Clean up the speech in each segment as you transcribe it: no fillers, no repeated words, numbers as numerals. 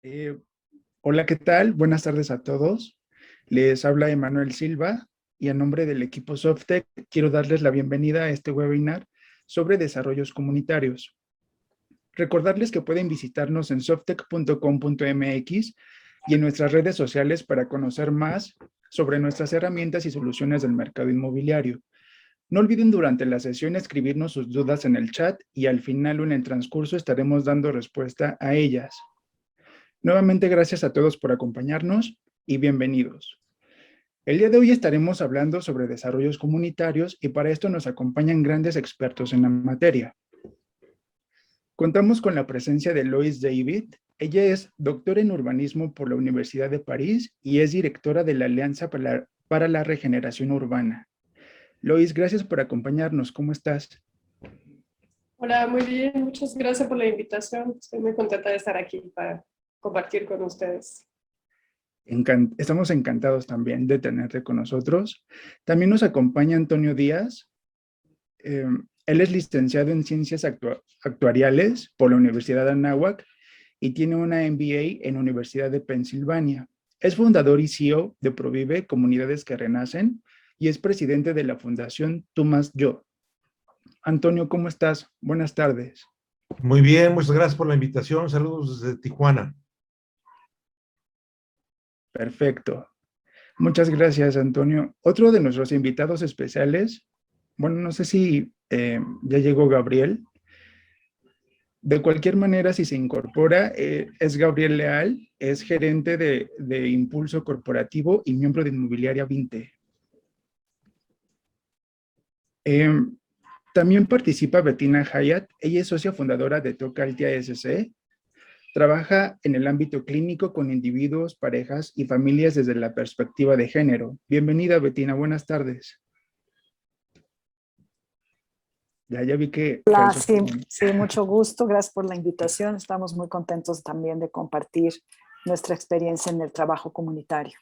Eh, Hola, ¿qué tal? Buenas tardes a todos. Les habla Emanuel Silva y a nombre del equipo Softec quiero darles la bienvenida a este webinar sobre desarrollos comunitarios. Recordarles que pueden visitarnos en softec.com.mx y en nuestras redes sociales para conocer más sobre nuestras herramientas y soluciones del mercado inmobiliario. No olviden durante la sesión escribirnos sus dudas en el chat y al final o en el transcurso estaremos dando respuesta a ellas. Nuevamente, gracias a todos por acompañarnos y bienvenidos. El día de hoy estaremos hablando sobre desarrollos comunitarios y para esto nos acompañan grandes expertos en la materia. Contamos con la presencia de Lois David. Ella es doctora en urbanismo por la Universidad de París y es directora de la Alianza para la Regeneración Urbana. Lois, gracias por acompañarnos. ¿Cómo estás? Hola, muy bien. Muchas gracias por la invitación. Estoy muy contenta de estar aquí para compartir con ustedes. Estamos encantados también de tenerte con nosotros. También nos acompaña Antonio Díaz. Él es licenciado en Ciencias Actuariales por la Universidad de Anáhuac y tiene una MBA en la Universidad de Pensilvania. Es fundador y CEO de Provive Comunidades que Renacen y es presidente de la Fundación Tú Más Yo. Antonio, ¿cómo estás? Buenas tardes. Muy bien, muchas gracias por la invitación. Saludos desde Tijuana. Perfecto. Muchas gracias, Antonio. Otro de nuestros invitados especiales, bueno, no sé si ya llegó Gabriel. De cualquier manera, si se incorpora, es Gabriel Leal, es gerente de Impulso Corporativo y miembro de Inmobiliaria 20. También participa Bettina Hayat, ella es socia fundadora de Toca Altia SC. Trabaja en el ámbito clínico con individuos, parejas y familias desde la perspectiva de género. Bienvenida, Bettina, buenas tardes. Ya vi que... Hola, sí, mucho gusto. Gracias por la invitación. Estamos muy contentos también de compartir nuestra experiencia en el trabajo comunitario.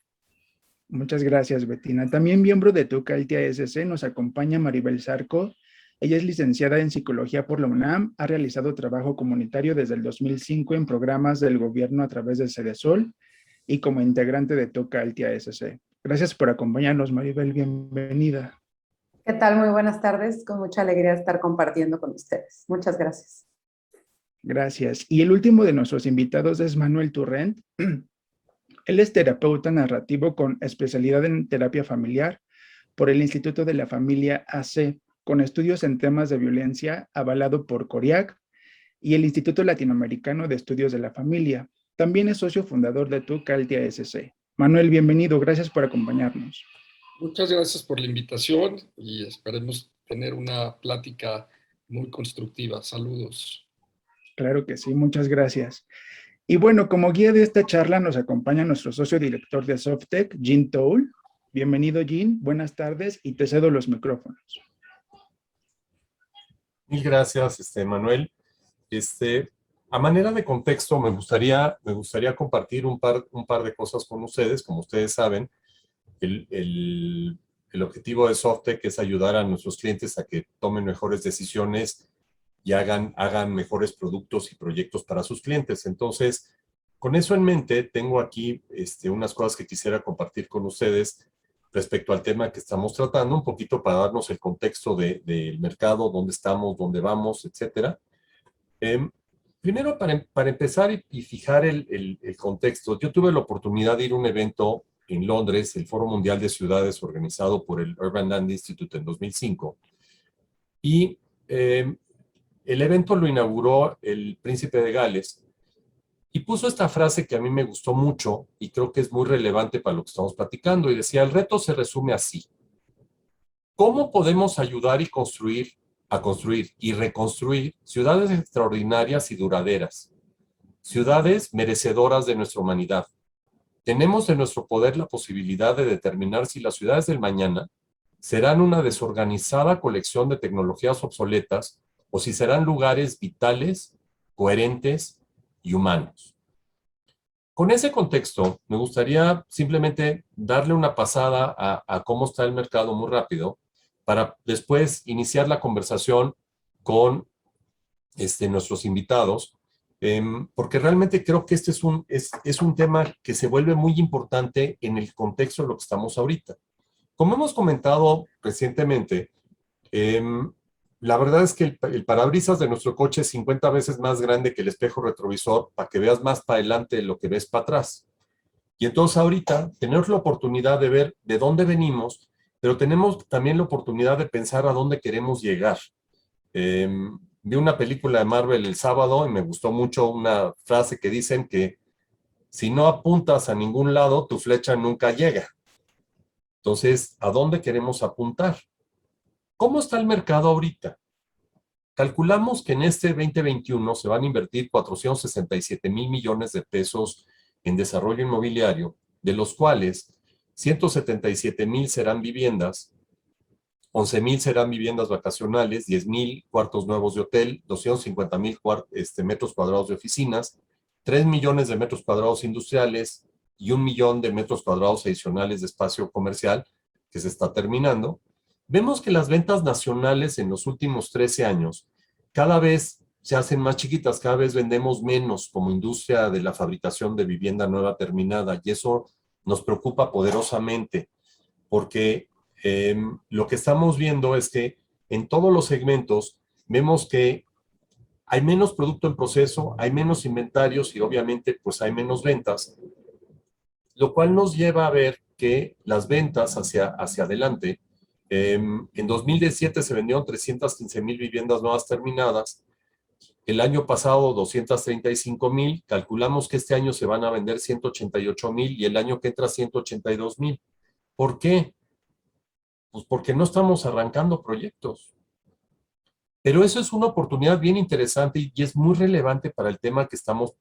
Muchas gracias, Bettina. También miembro de Toca Altia SC nos acompaña Maribel Zarco. Ella es licenciada en Psicología por la UNAM, ha realizado trabajo comunitario desde el 2005 en programas del gobierno a través de Cedesol y como integrante de Toca Altia SC. Gracias por acompañarnos, Maribel. Bienvenida. ¿Qué tal? Muy buenas tardes. Con mucha alegría estar compartiendo con ustedes. Muchas gracias. Gracias. Y el último de nuestros invitados es Manuel Turrent. Él es terapeuta narrativo con especialidad en terapia familiar por el Instituto de la Familia AC, con estudios en temas de violencia avalado por CORIAC y el Instituto Latinoamericano de Estudios de la Familia. También es socio fundador de Toca Altia SC. Manuel, bienvenido. Gracias por acompañarnos. Muchas gracias por la invitación y esperemos tener una plática muy constructiva. Saludos. Claro que sí, muchas gracias. Y bueno, como guía de esta charla nos acompaña nuestro socio director de Softec, Jean Toul. Bienvenido, Jean. Buenas tardes y te cedo los micrófonos. Mil gracias, Manuel. A manera de contexto, me gustaría compartir un par de cosas con ustedes. Como ustedes saben, el objetivo de Softec es ayudar a nuestros clientes a que tomen mejores decisiones y hagan mejores productos y proyectos para sus clientes. Entonces, con eso en mente, tengo aquí unas cosas que quisiera compartir con ustedes respecto al tema que estamos tratando, un poquito para darnos el contexto del mercado, dónde estamos, dónde vamos, etcétera. Primero, para empezar y fijar el contexto, yo tuve la oportunidad de ir a un evento en Londres, el Foro Mundial de Ciudades, organizado por el Urban Land Institute en 2005. Y el evento lo inauguró el príncipe de Gales y puso esta frase que a mí me gustó mucho y creo que es muy relevante para lo que estamos platicando. Y decía, el reto se resume así. ¿Cómo podemos ayudar a construir y reconstruir ciudades extraordinarias y duraderas? Ciudades merecedoras de nuestra humanidad. Tenemos en nuestro poder la posibilidad de determinar si las ciudades del mañana serán una desorganizada colección de tecnologías obsoletas o si serán lugares vitales, coherentes y humanos. Con ese contexto, me gustaría simplemente darle una pasada a cómo está el mercado muy rápido para después iniciar la conversación con nuestros invitados, porque realmente creo que este es un tema que se vuelve muy importante en el contexto de lo que estamos ahorita. Como hemos comentado recientemente, la verdad es que el parabrisas de nuestro coche es 50 veces más grande que el espejo retrovisor para que veas más para adelante de lo que ves para atrás. Y entonces ahorita tenemos la oportunidad de ver de dónde venimos, pero tenemos también la oportunidad de pensar a dónde queremos llegar. Vi una película de Marvel el sábado y me gustó mucho una frase que dicen que si no apuntas a ningún lado, tu flecha nunca llega. Entonces, ¿a dónde queremos apuntar? ¿Cómo está el mercado ahorita? Calculamos que en este 2021 se van a invertir 467,000 millones de pesos en desarrollo inmobiliario, de los cuales 177,000 serán viviendas, 11,000 serán viviendas vacacionales, 10,000 cuartos nuevos de hotel, 250,000 metros cuadrados de oficinas, 3 millones de metros cuadrados industriales y 1 millón de metros cuadrados adicionales de espacio comercial que se está terminando. Vemos que las ventas nacionales en los últimos 13 años cada vez se hacen más chiquitas, cada vez vendemos menos como industria de la fabricación de vivienda nueva terminada, y eso nos preocupa poderosamente porque lo que estamos viendo es que en todos los segmentos vemos que hay menos producto en proceso, hay menos inventarios y obviamente pues hay menos ventas, lo cual nos lleva a ver que las ventas hacia adelante, en 2017 se vendieron 315,000 viviendas nuevas terminadas, el año pasado 235,000, calculamos que este año se van a vender 188,000 y el año que entra 182,000. ¿Por qué? Pues porque no estamos arrancando proyectos. Pero eso es una oportunidad bien interesante y es muy relevante para el tema que estamos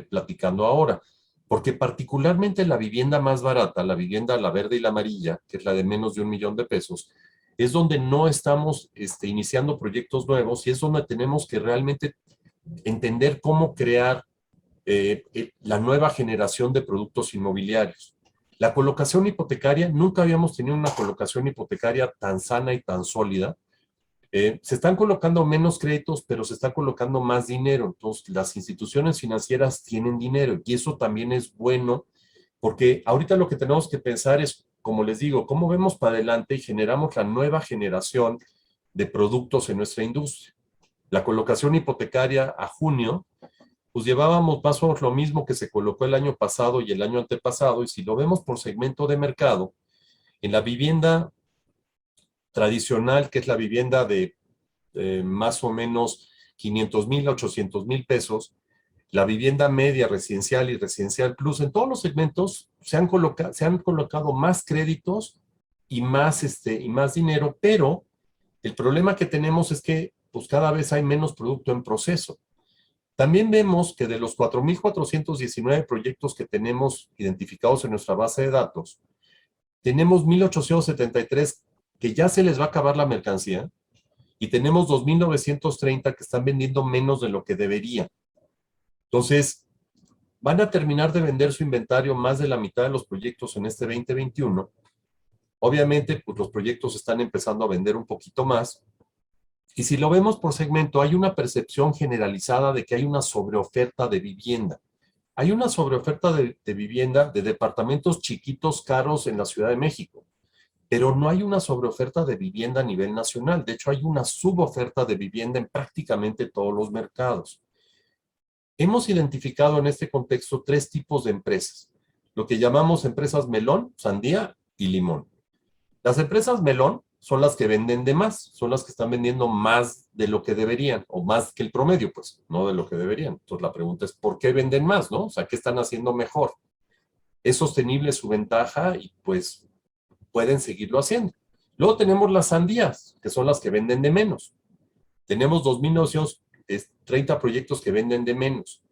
platicando ahora, porque particularmente la vivienda más barata, la vivienda, la verde y la amarilla, que es la de menos de 1 millón de pesos, es donde no estamos iniciando proyectos nuevos y es donde tenemos que realmente entender cómo crear la nueva generación de productos inmobiliarios. La colocación hipotecaria, nunca habíamos tenido una colocación hipotecaria tan sana y tan sólida. Se están colocando menos créditos, pero se está colocando más dinero. Entonces, las instituciones financieras tienen dinero y eso también es bueno porque ahorita lo que tenemos que pensar es, como les digo, cómo vemos para adelante y generamos la nueva generación de productos en nuestra industria. La colocación hipotecaria a junio, pues llevábamos más o menos lo mismo que se colocó el año pasado y el año antepasado, y si lo vemos por segmento de mercado, en la vivienda tradicional, que es la vivienda de más o menos 500,000 a 800,000 pesos, la vivienda media residencial y residencial plus, en todos los segmentos se han colocado más créditos y más dinero, pero el problema que tenemos es que pues cada vez hay menos producto en proceso. También vemos que de los 4,419 proyectos que tenemos identificados en nuestra base de datos, tenemos 1,873 que ya se les va a acabar la mercancía y tenemos 2,930 que están vendiendo menos de lo que deberían. Entonces, van a terminar de vender su inventario más de la mitad de los proyectos en este 2021. Obviamente, pues los proyectos están empezando a vender un poquito más. Y si lo vemos por segmento, hay una percepción generalizada de que hay una sobreoferta de vivienda. Hay una sobreoferta de vivienda de departamentos chiquitos, caros en la Ciudad de México, pero no hay una sobreoferta de vivienda a nivel nacional. De hecho, hay una suboferta de vivienda en prácticamente todos los mercados. Hemos identificado en este contexto 3 tipos de empresas, lo que llamamos empresas melón, sandía y limón. Las empresas melón son las que venden de más, son las que están vendiendo más de lo que deberían, o más que el promedio, pues, no de lo que deberían. Entonces la pregunta es, ¿por qué venden más, no? O sea, ¿qué están haciendo mejor? ¿Es sostenible su ventaja? Y pues pueden seguirlo haciendo. Luego tenemos las sandías, que son las que venden de menos. Tenemos 2,930 proyectos que venden de menos.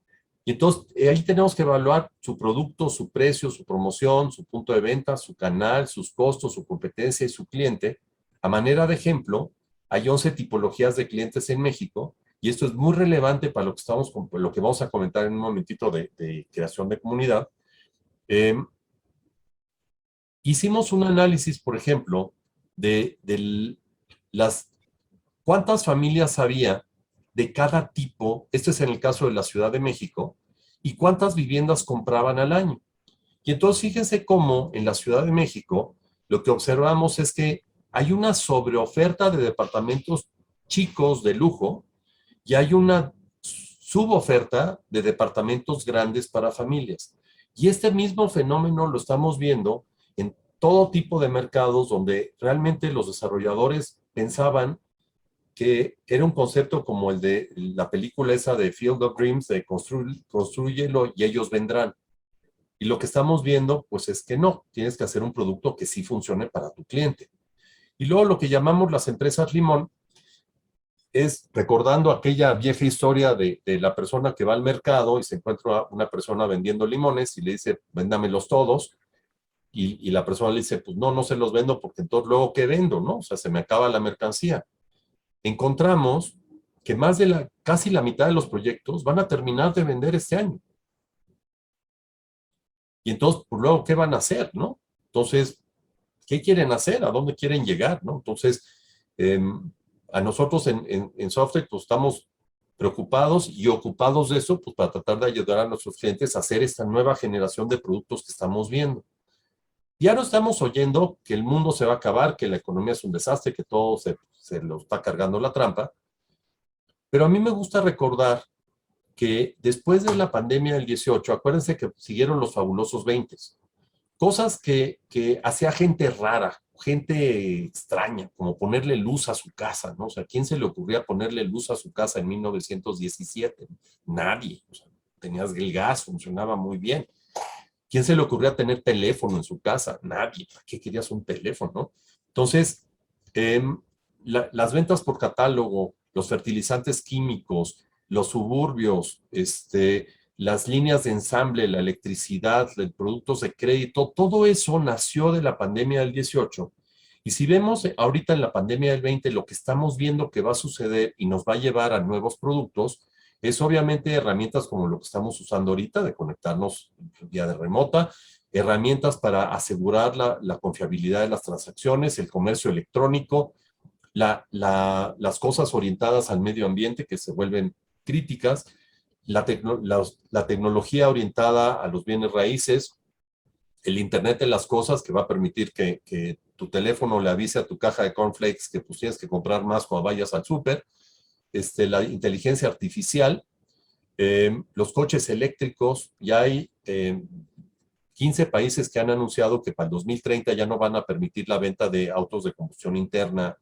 Y entonces ahí tenemos que evaluar su producto, su precio, su promoción, su punto de venta, su canal, sus costos, su competencia y su cliente. A manera de ejemplo, hay 11 tipologías de clientes en México y esto es muy relevante para lo que vamos a comentar en un momentito de creación de comunidad. Hicimos un análisis, por ejemplo, de cuántas familias había de cada tipo, este es en el caso de la Ciudad de México, y cuántas viviendas compraban al año. Y entonces fíjense cómo en la Ciudad de México lo que observamos es que hay una sobreoferta de departamentos chicos de lujo y hay una suboferta de departamentos grandes para familias. Y este mismo fenómeno lo estamos viendo en todo tipo de mercados donde realmente los desarrolladores pensaban que era un concepto como el de la película esa de Field of Dreams, de construyelo y ellos vendrán. Y lo que estamos viendo, pues es que no, tienes que hacer un producto que sí funcione para tu cliente. Y luego lo que llamamos las empresas limón es recordando aquella vieja historia de la persona que va al mercado y se encuentra una persona vendiendo limones y le dice, véndamelos todos. Y la persona le dice, pues no, no se los vendo porque entonces luego ¿qué vendo? ¿No? O sea, se me acaba la mercancía. Encontramos que casi la mitad de los proyectos van a terminar de vender este año. Y entonces, pues luego, ¿qué van a hacer, no? Entonces, ¿qué quieren hacer? ¿A dónde quieren llegar, no? Entonces, a nosotros en Softec, pues estamos preocupados y ocupados de eso, pues para tratar de ayudar a nuestros clientes a hacer esta nueva generación de productos que estamos viendo. Ya no estamos oyendo que el mundo se va a acabar, que la economía es un desastre, que todo se lo está cargando la trampa, pero a mí me gusta recordar que después de la pandemia del 18, acuérdense que siguieron los fabulosos 20, cosas que hacía gente rara, gente extraña, como ponerle luz a su casa, ¿no? O sea, ¿quién se le ocurría ponerle luz a su casa en 1917? Nadie. O sea, tenías el gas, funcionaba muy bien. ¿Quién se le ocurría tener teléfono en su casa? Nadie. ¿Para qué querías un teléfono? Entonces, las ventas por catálogo, los fertilizantes químicos, los suburbios, las líneas de ensamble, la electricidad, los productos de crédito, todo eso nació de la pandemia del 18. Y si vemos ahorita en la pandemia del 20, lo que estamos viendo que va a suceder y nos va a llevar a nuevos productos, es obviamente herramientas como lo que estamos usando ahorita, de conectarnos vía de remota, herramientas para asegurar la confiabilidad de las transacciones, el comercio electrónico, las cosas orientadas al medio ambiente que se vuelven críticas, la tecnología orientada a los bienes raíces, el Internet de las cosas que va a permitir que tu teléfono le avise a tu caja de cornflakes que pues tienes que comprar más cuando vayas al súper, la inteligencia artificial, los coches eléctricos. Ya hay 15 países que han anunciado que para el 2030 ya no van a permitir la venta de autos de combustión interna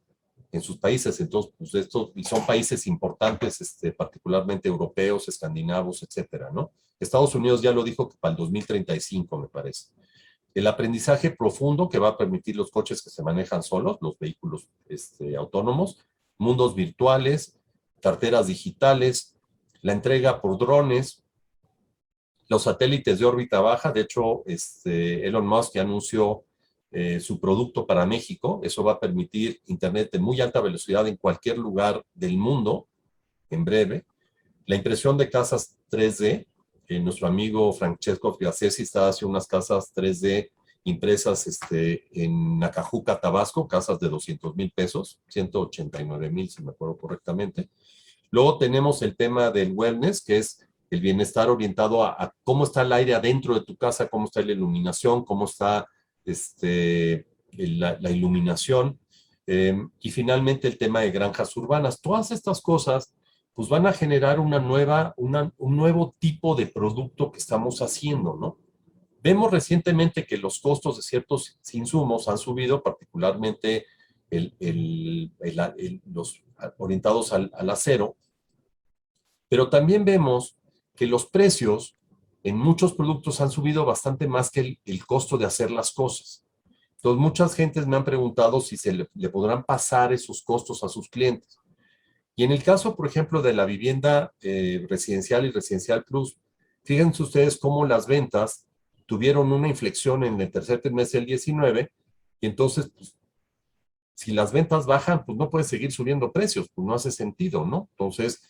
en sus países. Entonces, pues y son países importantes, particularmente europeos, escandinavos, etcétera, ¿no? Estados Unidos ya lo dijo que para el 2035, me parece. El aprendizaje profundo que va a permitir los coches que se manejan solos, los vehículos autónomos, mundos virtuales, carteras digitales, la entrega por drones, los satélites de órbita baja. De hecho, Elon Musk ya anunció su producto para México. Eso va a permitir internet de muy alta velocidad en cualquier lugar del mundo en breve. La impresión de casas 3D. Nuestro amigo Francesco Fiaccesi está haciendo unas casas 3D impresas en Nacajuca, Tabasco, casas de 200,000 pesos, 189,000 si me acuerdo correctamente. Luego tenemos el tema del wellness, que es el bienestar orientado a cómo está el aire adentro de tu casa, cómo está la iluminación, cómo está la iluminación. Y finalmente el tema de granjas urbanas. Todas estas cosas pues van a generar un nuevo tipo de producto que estamos haciendo, ¿no? Vemos recientemente que los costos de ciertos insumos han subido, particularmente los orientados al acero, pero también vemos que los precios en muchos productos han subido bastante más que el costo de hacer las cosas. Entonces, muchas gentes me han preguntado si le podrán pasar esos costos a sus clientes. Y en el caso, por ejemplo, de la vivienda residencial y residencial plus, fíjense ustedes cómo las ventas tuvieron una inflexión en el tercer trimestre del 19, y entonces, pues, si las ventas bajan, pues no puedes seguir subiendo precios, pues no hace sentido, ¿no? Entonces,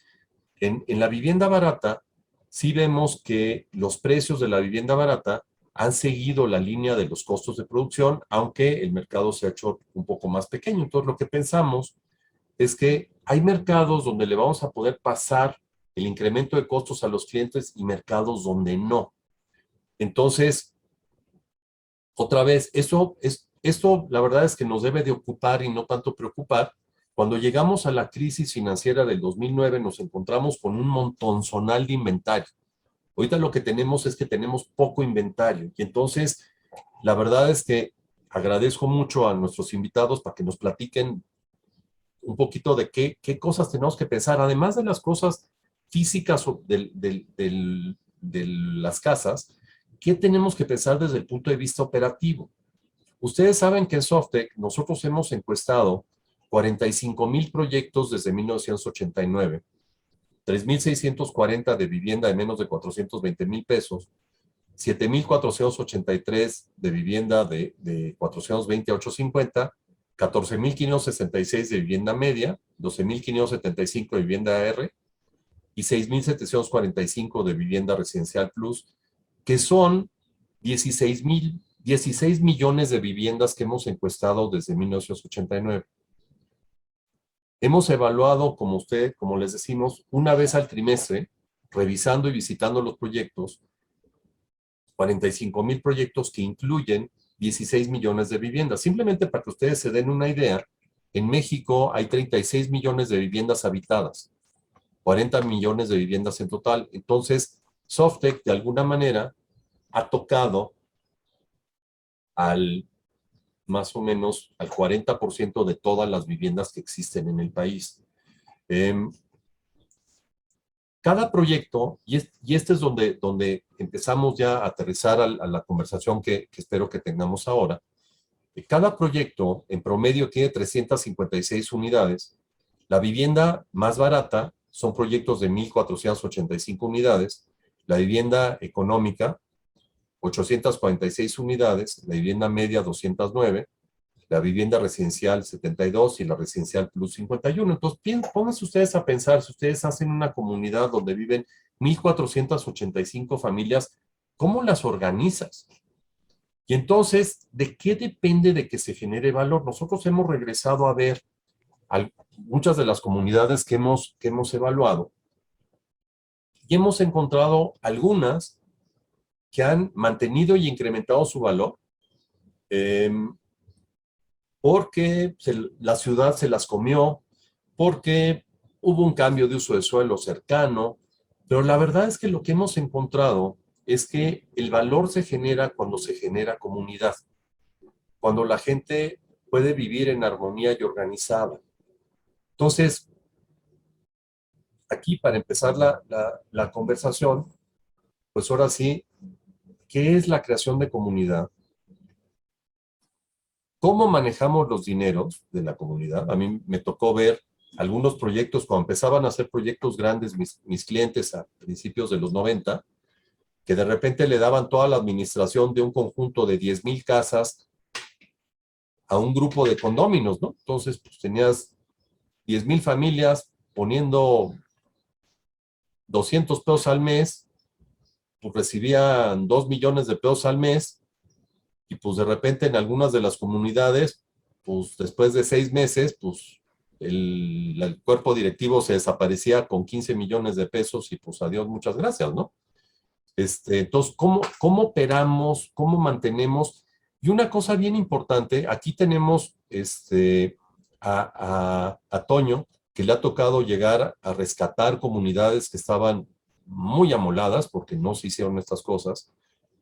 en la vivienda barata, sí vemos que los precios de la vivienda barata han seguido la línea de los costos de producción, aunque el mercado se ha hecho un poco más pequeño. Entonces, lo que pensamos es que hay mercados donde le vamos a poder pasar el incremento de costos a los clientes y mercados donde no. Entonces, otra vez, esto la verdad es que nos debe de ocupar y no tanto preocupar. Cuando llegamos a la crisis financiera del 2009 nos encontramos con un montonzonal de inventario. Ahorita lo que tenemos es que tenemos poco inventario y entonces la verdad es que agradezco mucho a nuestros invitados para que nos platiquen un poquito de qué cosas tenemos que pensar, además de las cosas físicas de las casas, ¿qué tenemos que pensar desde el punto de vista operativo? Ustedes saben que en Softec nosotros hemos encuestado 45,000 proyectos desde 1989, 3,640 de vivienda de menos de 420,000 pesos, 7,483 de vivienda de 420 a 850, 14,566 de vivienda media, 12,575 de vivienda R y 6,745 de vivienda residencial plus, que son 16 millones de viviendas que hemos encuestado desde 1989. Hemos evaluado, como les decimos, una vez al trimestre, revisando y visitando los proyectos, 45,000 proyectos que incluyen 16 millones de viviendas. Simplemente para que ustedes se den una idea, en México hay 36 millones de viviendas habitadas, 40 millones de viviendas en total. Entonces, Softec, de alguna manera, ha tocado más o menos al 40% de todas las viviendas que existen en el país. Cada proyecto, y este es donde empezamos ya a aterrizar a la conversación que espero que tengamos ahora, cada proyecto en promedio tiene 356 unidades. La vivienda más barata son proyectos de 1,485 unidades. La vivienda económica, 846 unidades. La vivienda media, 209. La vivienda residencial, 72. Y la residencial plus, 51. Entonces, pónganse ustedes a pensar, si ustedes hacen una comunidad donde viven 1,485 familias, ¿cómo las organizas? Y entonces, ¿de qué depende de que se genere valor? Nosotros hemos regresado a ver muchas de las comunidades que hemos evaluado y hemos encontrado algunas que han mantenido y incrementado su valor porque la ciudad se las comió, porque hubo un cambio de uso de suelo cercano, pero la verdad es que lo que hemos encontrado es que el valor se genera cuando se genera comunidad, cuando la gente puede vivir en armonía y organizada. Entonces, aquí para empezar la conversación, pues ahora sí, ¿qué es la creación de comunidad? ¿Cómo manejamos los dineros de la comunidad? A mí me tocó ver algunos proyectos, cuando empezaban a hacer proyectos grandes mis clientes a principios de los 90, que de repente le daban toda la administración de un conjunto de 10,000 casas a un grupo de condóminos, ¿no? Entonces, pues tenías 10,000 familias poniendo 200 pesos al mes, pues recibían 2 millones de pesos al mes, y pues de repente en algunas de las comunidades, pues después de 6 meses, pues el cuerpo directivo se desaparecía con 15 millones de pesos y pues adiós, muchas gracias, ¿no? Entonces, ¿cómo operamos? ¿Cómo mantenemos? Y una cosa bien importante, aquí tenemos a Toño, que le ha tocado llegar a rescatar comunidades que estaban muy amoladas porque no se hicieron estas cosas.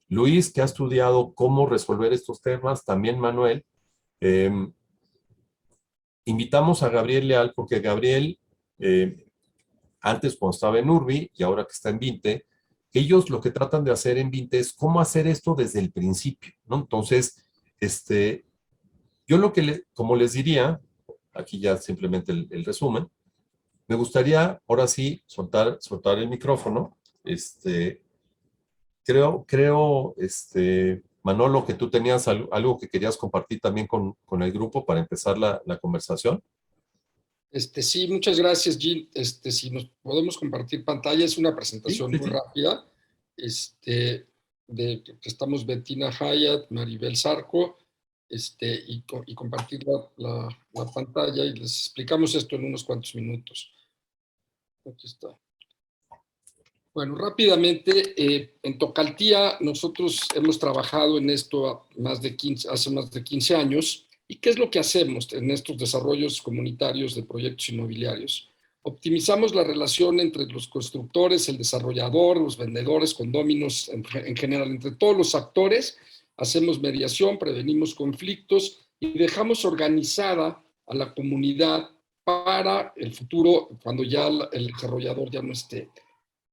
Luis, que ha estudiado cómo resolver estos temas, también Manuel. Invitamos a Gabriel Leal porque Gabriel, antes cuando estaba en Urbi y ahora que está en Vinte, ellos lo que tratan de hacer en Vinte es cómo hacer esto desde el principio, ¿no? Entonces, yo como les diría, aquí ya simplemente el resumen, me gustaría ahora sí soltar el micrófono. Creo, Manolo, que tú tenías algo que querías compartir también con el grupo para empezar la conversación. Sí, muchas gracias, Gil. Si nos podemos compartir pantalla, es una presentación Sí. muy rápida. Estamos Bettina Hayat, Maribel Zarco, y compartir la pantalla y les explicamos esto en unos cuantos minutos. Aquí está. Bueno, rápidamente, en Tocaltía nosotros hemos trabajado en esto hace más de 15 años. ¿Y qué es lo que hacemos en estos desarrollos comunitarios de proyectos inmobiliarios? Optimizamos la relación entre los constructores, el desarrollador, los vendedores, condóminos, en general, entre todos los actores. Hacemos mediación, prevenimos conflictos y dejamos organizada a la comunidad para el futuro, cuando ya el desarrollador ya no esté.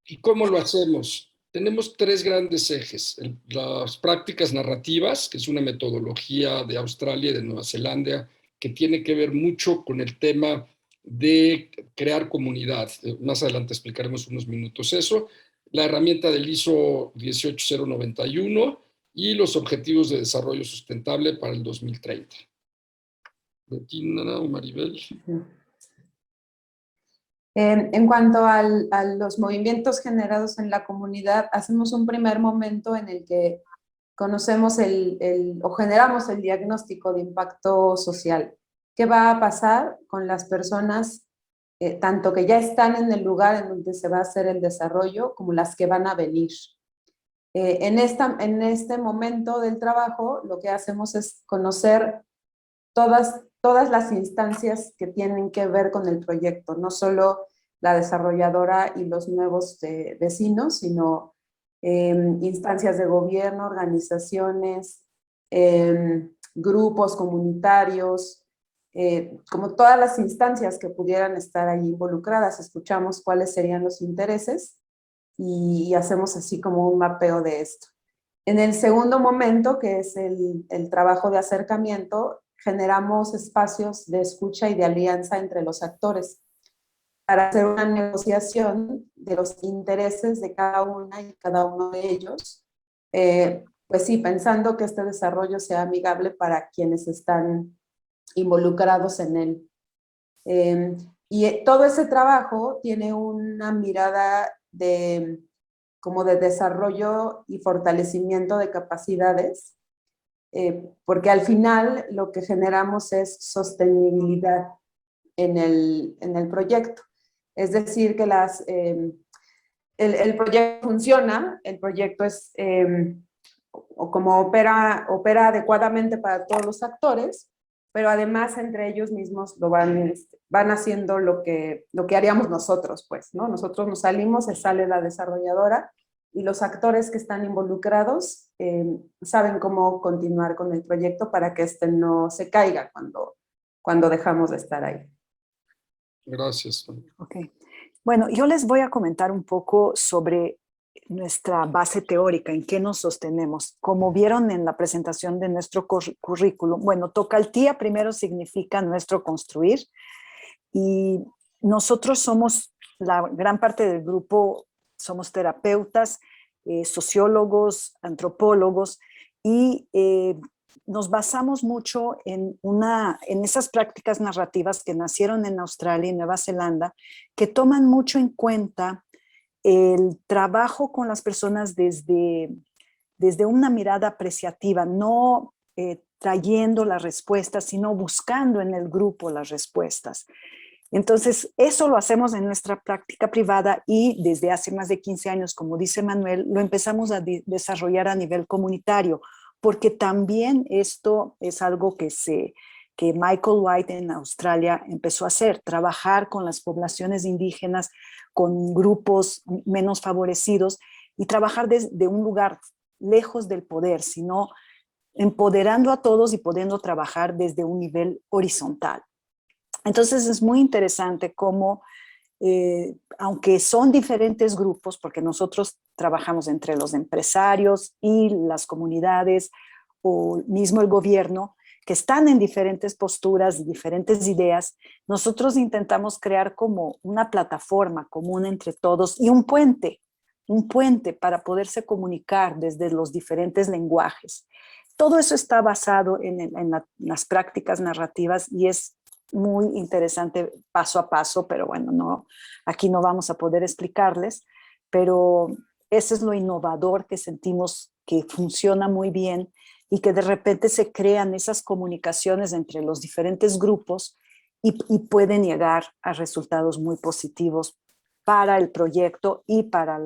¿Y cómo lo hacemos? Tenemos 3 grandes ejes. Las prácticas narrativas, que es una metodología de Australia y de Nueva Zelanda, que tiene que ver mucho con el tema de crear comunidad. Más adelante explicaremos unos minutos eso. La herramienta del ISO 18091 y los objetivos de desarrollo sustentable para el 2030. Bettina o Maribel. En cuanto a los movimientos generados en la comunidad, hacemos un primer momento en el que conocemos o generamos el diagnóstico de impacto social. ¿Qué va a pasar con las personas, tanto que ya están en el lugar en donde se va a hacer el desarrollo, como las que van a venir? En este momento del trabajo, lo que hacemos es conocer todas las instancias que tienen que ver con el proyecto, no solo la desarrolladora y los nuevos vecinos, sino instancias de gobierno, organizaciones, grupos comunitarios, como todas las instancias que pudieran estar ahí involucradas. Escuchamos cuáles serían los intereses y hacemos así como un mapeo de esto. En el segundo momento, que es el trabajo de acercamiento, generamos espacios de escucha y de alianza entre los actores para hacer una negociación de los intereses de cada una y cada uno de ellos. Pues sí, pensando que este desarrollo sea amigable para quienes están involucrados en él. Y todo ese trabajo tiene una mirada como de desarrollo y fortalecimiento de capacidades, porque al final lo que generamos es sostenibilidad en el proyecto. Es decir, que el proyecto funciona, el proyecto es como opera adecuadamente para todos los actores, pero además entre ellos mismos van haciendo lo que haríamos nosotros, pues, ¿no? Nosotros nos salimos, se sale la desarrolladora, y los actores que están involucrados saben cómo continuar con el proyecto para que este no se caiga cuando dejamos de estar ahí. Gracias. Ok. Bueno, yo les voy a comentar un poco sobre nuestra base teórica, en qué nos sostenemos. Como vieron en la presentación de nuestro currículum, bueno, Tocaltía primero significa nuestro construir, y nosotros somos, la gran parte del grupo, somos terapeutas, sociólogos, antropólogos, y nos basamos mucho en esas prácticas narrativas que nacieron en Australia y Nueva Zelanda, que toman mucho en cuenta el trabajo con las personas desde una mirada apreciativa, no trayendo las respuestas, sino buscando en el grupo las respuestas. Entonces, eso lo hacemos en nuestra práctica privada, y desde hace más de 15 años, como dice Manuel, lo empezamos a desarrollar a nivel comunitario, porque también esto es algo que Michael White en Australia empezó a hacer, trabajar con las poblaciones indígenas, con grupos menos favorecidos, y trabajar desde un lugar lejos del poder, sino empoderando a todos y pudiendo trabajar desde un nivel horizontal. Entonces es muy interesante cómo, aunque son diferentes grupos, porque nosotros trabajamos entre los empresarios y las comunidades, o mismo el gobierno, que están en diferentes posturas, diferentes ideas, nosotros intentamos crear como una plataforma común entre todos y un puente para poderse comunicar desde los diferentes lenguajes. Todo eso está basado en las prácticas narrativas, y es muy interesante paso a paso, pero bueno, aquí no vamos a poder explicarles, pero eso es lo innovador que sentimos que funciona muy bien y que de repente se crean esas comunicaciones entre los diferentes grupos y pueden llegar a resultados muy positivos para el proyecto y para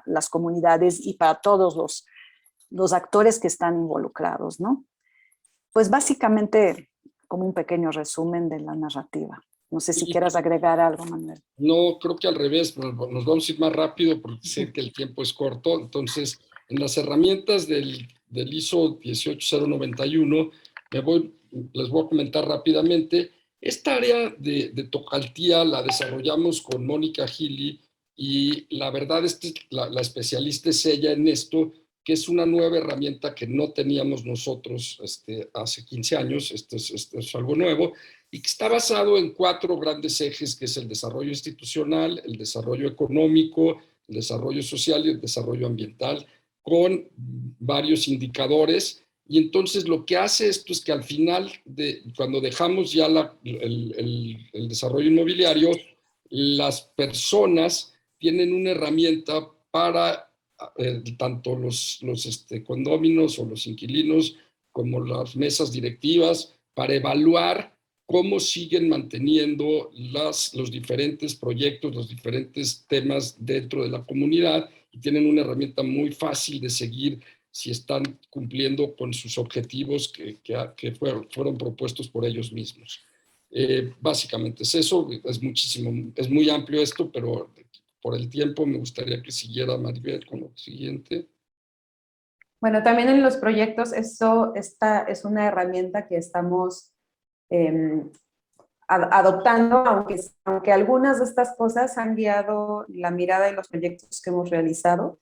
las comunidades y para todos los actores que están involucrados, ¿no? Pues básicamente como un pequeño resumen de la narrativa. No sé si quieras agregar algo, Manuel. No, creo que al revés, nos vamos a ir más rápido porque sé que el tiempo es corto. Entonces, en las herramientas del ISO 18091, les voy a comentar rápidamente. Esta área de Tocaltía la desarrollamos con Mónica Gili y la verdad es que la especialista es ella en esto, que es una nueva herramienta que no teníamos nosotros hace 15 años, esto es algo nuevo, y que está basado en 4 grandes ejes, que es el desarrollo institucional, el desarrollo económico, el desarrollo social y el desarrollo ambiental, con varios indicadores. Y entonces lo que hace esto es que al final, cuando dejamos ya el desarrollo inmobiliario, las personas tienen una herramienta para tanto los condóminos o los inquilinos como las mesas directivas para evaluar cómo siguen manteniendo los diferentes proyectos, los diferentes temas dentro de la comunidad, y tienen una herramienta muy fácil de seguir si están cumpliendo con sus objetivos que fueron propuestos por ellos mismos. Básicamente es eso, es muy amplio esto, pero por el tiempo me gustaría que siguiera Maribel con lo siguiente. Bueno, también en los proyectos esta es una herramienta que estamos adoptando, aunque algunas de estas cosas han guiado la mirada de los proyectos que hemos realizado.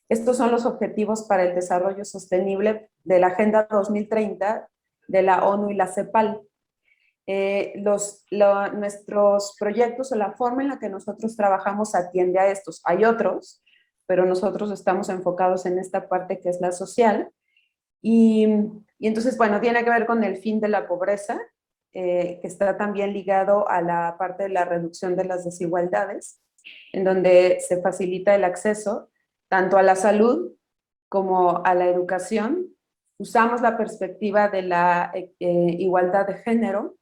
Estos son los objetivos para el desarrollo sostenible de la Agenda 2030 de la ONU y la CEPAL. Nuestros proyectos o la forma en la que nosotros trabajamos atiende a estos. Hay otros, pero nosotros estamos enfocados en esta parte que es la social. Y entonces, bueno, tiene que ver con el fin de la pobreza, que está también ligado a la parte de la reducción de las desigualdades, en donde se facilita el acceso tanto a la salud como a la educación. Usamos la perspectiva de la igualdad de género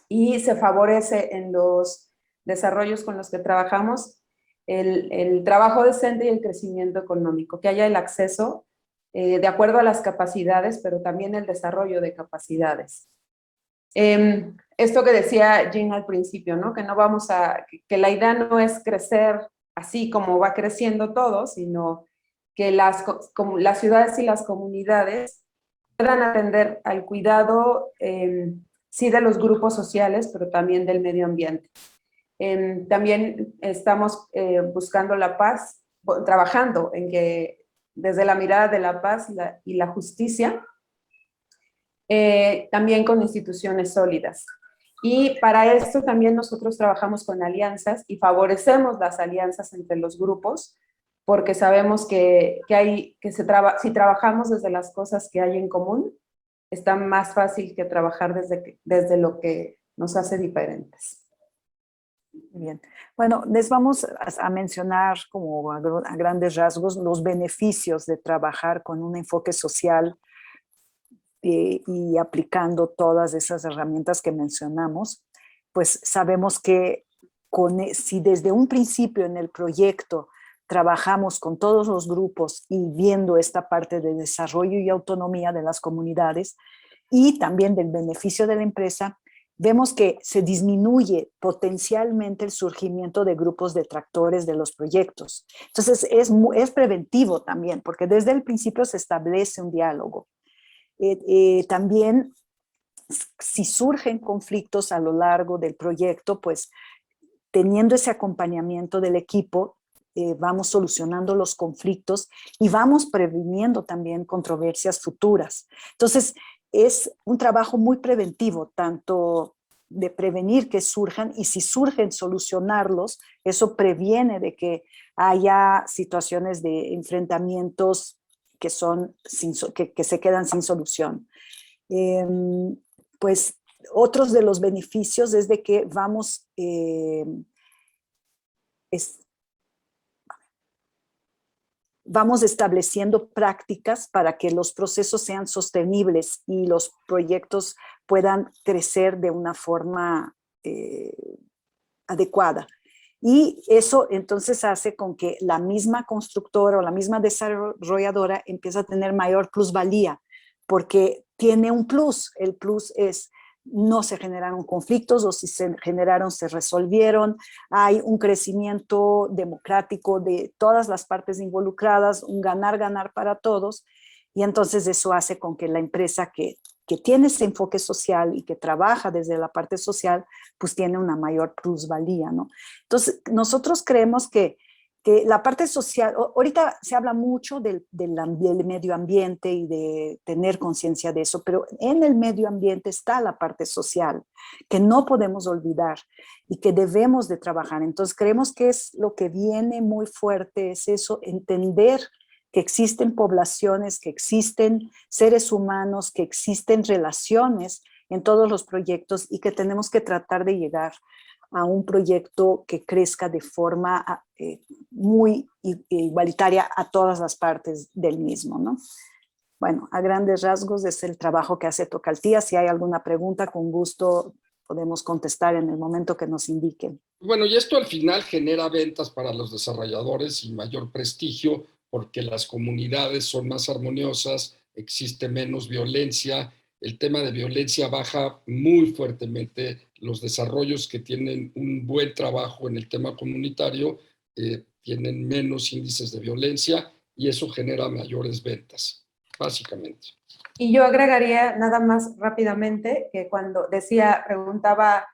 y se favorece en los desarrollos con los que trabajamos el trabajo decente y el crecimiento económico, que haya el acceso de acuerdo a las capacidades, pero también el desarrollo de capacidades. Esto que decía Jean al principio, ¿no? Que la idea no es crecer así como va creciendo todo, sino que las ciudades y las comunidades puedan atender al cuidado, sí, de los grupos sociales, pero también del medio ambiente. También estamos buscando la paz, trabajando en que desde la mirada de la paz y la justicia, también con instituciones sólidas. Y para esto también nosotros trabajamos con alianzas y favorecemos las alianzas entre los grupos, porque sabemos si trabajamos desde las cosas que hay en común, está más fácil que trabajar desde lo que nos hace diferentes. Bien, bueno, les vamos a mencionar como a grandes rasgos los beneficios de trabajar con un enfoque social y aplicando todas esas herramientas que mencionamos. Pues sabemos que si desde un principio en el proyecto trabajamos con todos los grupos y viendo esta parte de desarrollo y autonomía de las comunidades y también del beneficio de la empresa, vemos que se disminuye potencialmente el surgimiento de grupos detractores de los proyectos. Entonces es preventivo también, porque desde el principio se establece un diálogo. También, si surgen conflictos a lo largo del proyecto, pues teniendo ese acompañamiento del equipo, vamos solucionando los conflictos y vamos previniendo también controversias futuras. Entonces, es un trabajo muy preventivo, tanto de prevenir que surjan y si surgen solucionarlos, eso previene de que haya situaciones de enfrentamientos que se quedan sin solución. Pues otros de los beneficios es de que vamos vamos estableciendo prácticas para que los procesos sean sostenibles y los proyectos puedan crecer de una forma adecuada. Y eso entonces hace con que la misma constructora o la misma desarrolladora empiece a tener mayor plusvalía, porque tiene un plus. El plus es no se generaron conflictos, o si se generaron se resolvieron, hay un crecimiento democrático de todas las partes involucradas, un ganar-ganar para todos, y entonces eso hace con que la empresa que tiene ese enfoque social y que trabaja desde la parte social, pues tiene una mayor plusvalía, ¿no? Entonces, nosotros creemos que la parte social, ahorita se habla mucho del medio ambiente y de tener conciencia de eso, pero en el medio ambiente está la parte social, que no podemos olvidar y que debemos de trabajar. Entonces, creemos que es lo que viene muy fuerte, es eso, entender que existen poblaciones, que existen seres humanos, que existen relaciones en todos los proyectos y que tenemos que tratar de llegar a un proyecto que crezca de forma muy igualitaria a todas las partes del mismo, ¿no? Bueno, a grandes rasgos es el trabajo que hace Tocaltía. Si hay alguna pregunta, con gusto podemos contestar en el momento que nos indiquen. Bueno, y esto al final genera ventas para los desarrolladores y mayor prestigio porque las comunidades son más armoniosas, existe menos violencia. El tema de violencia baja muy fuertemente. Los desarrollos que tienen un buen trabajo en el tema comunitario tienen menos índices de violencia y eso genera mayores ventas, básicamente. Y yo agregaría nada más rápidamente que cuando preguntaba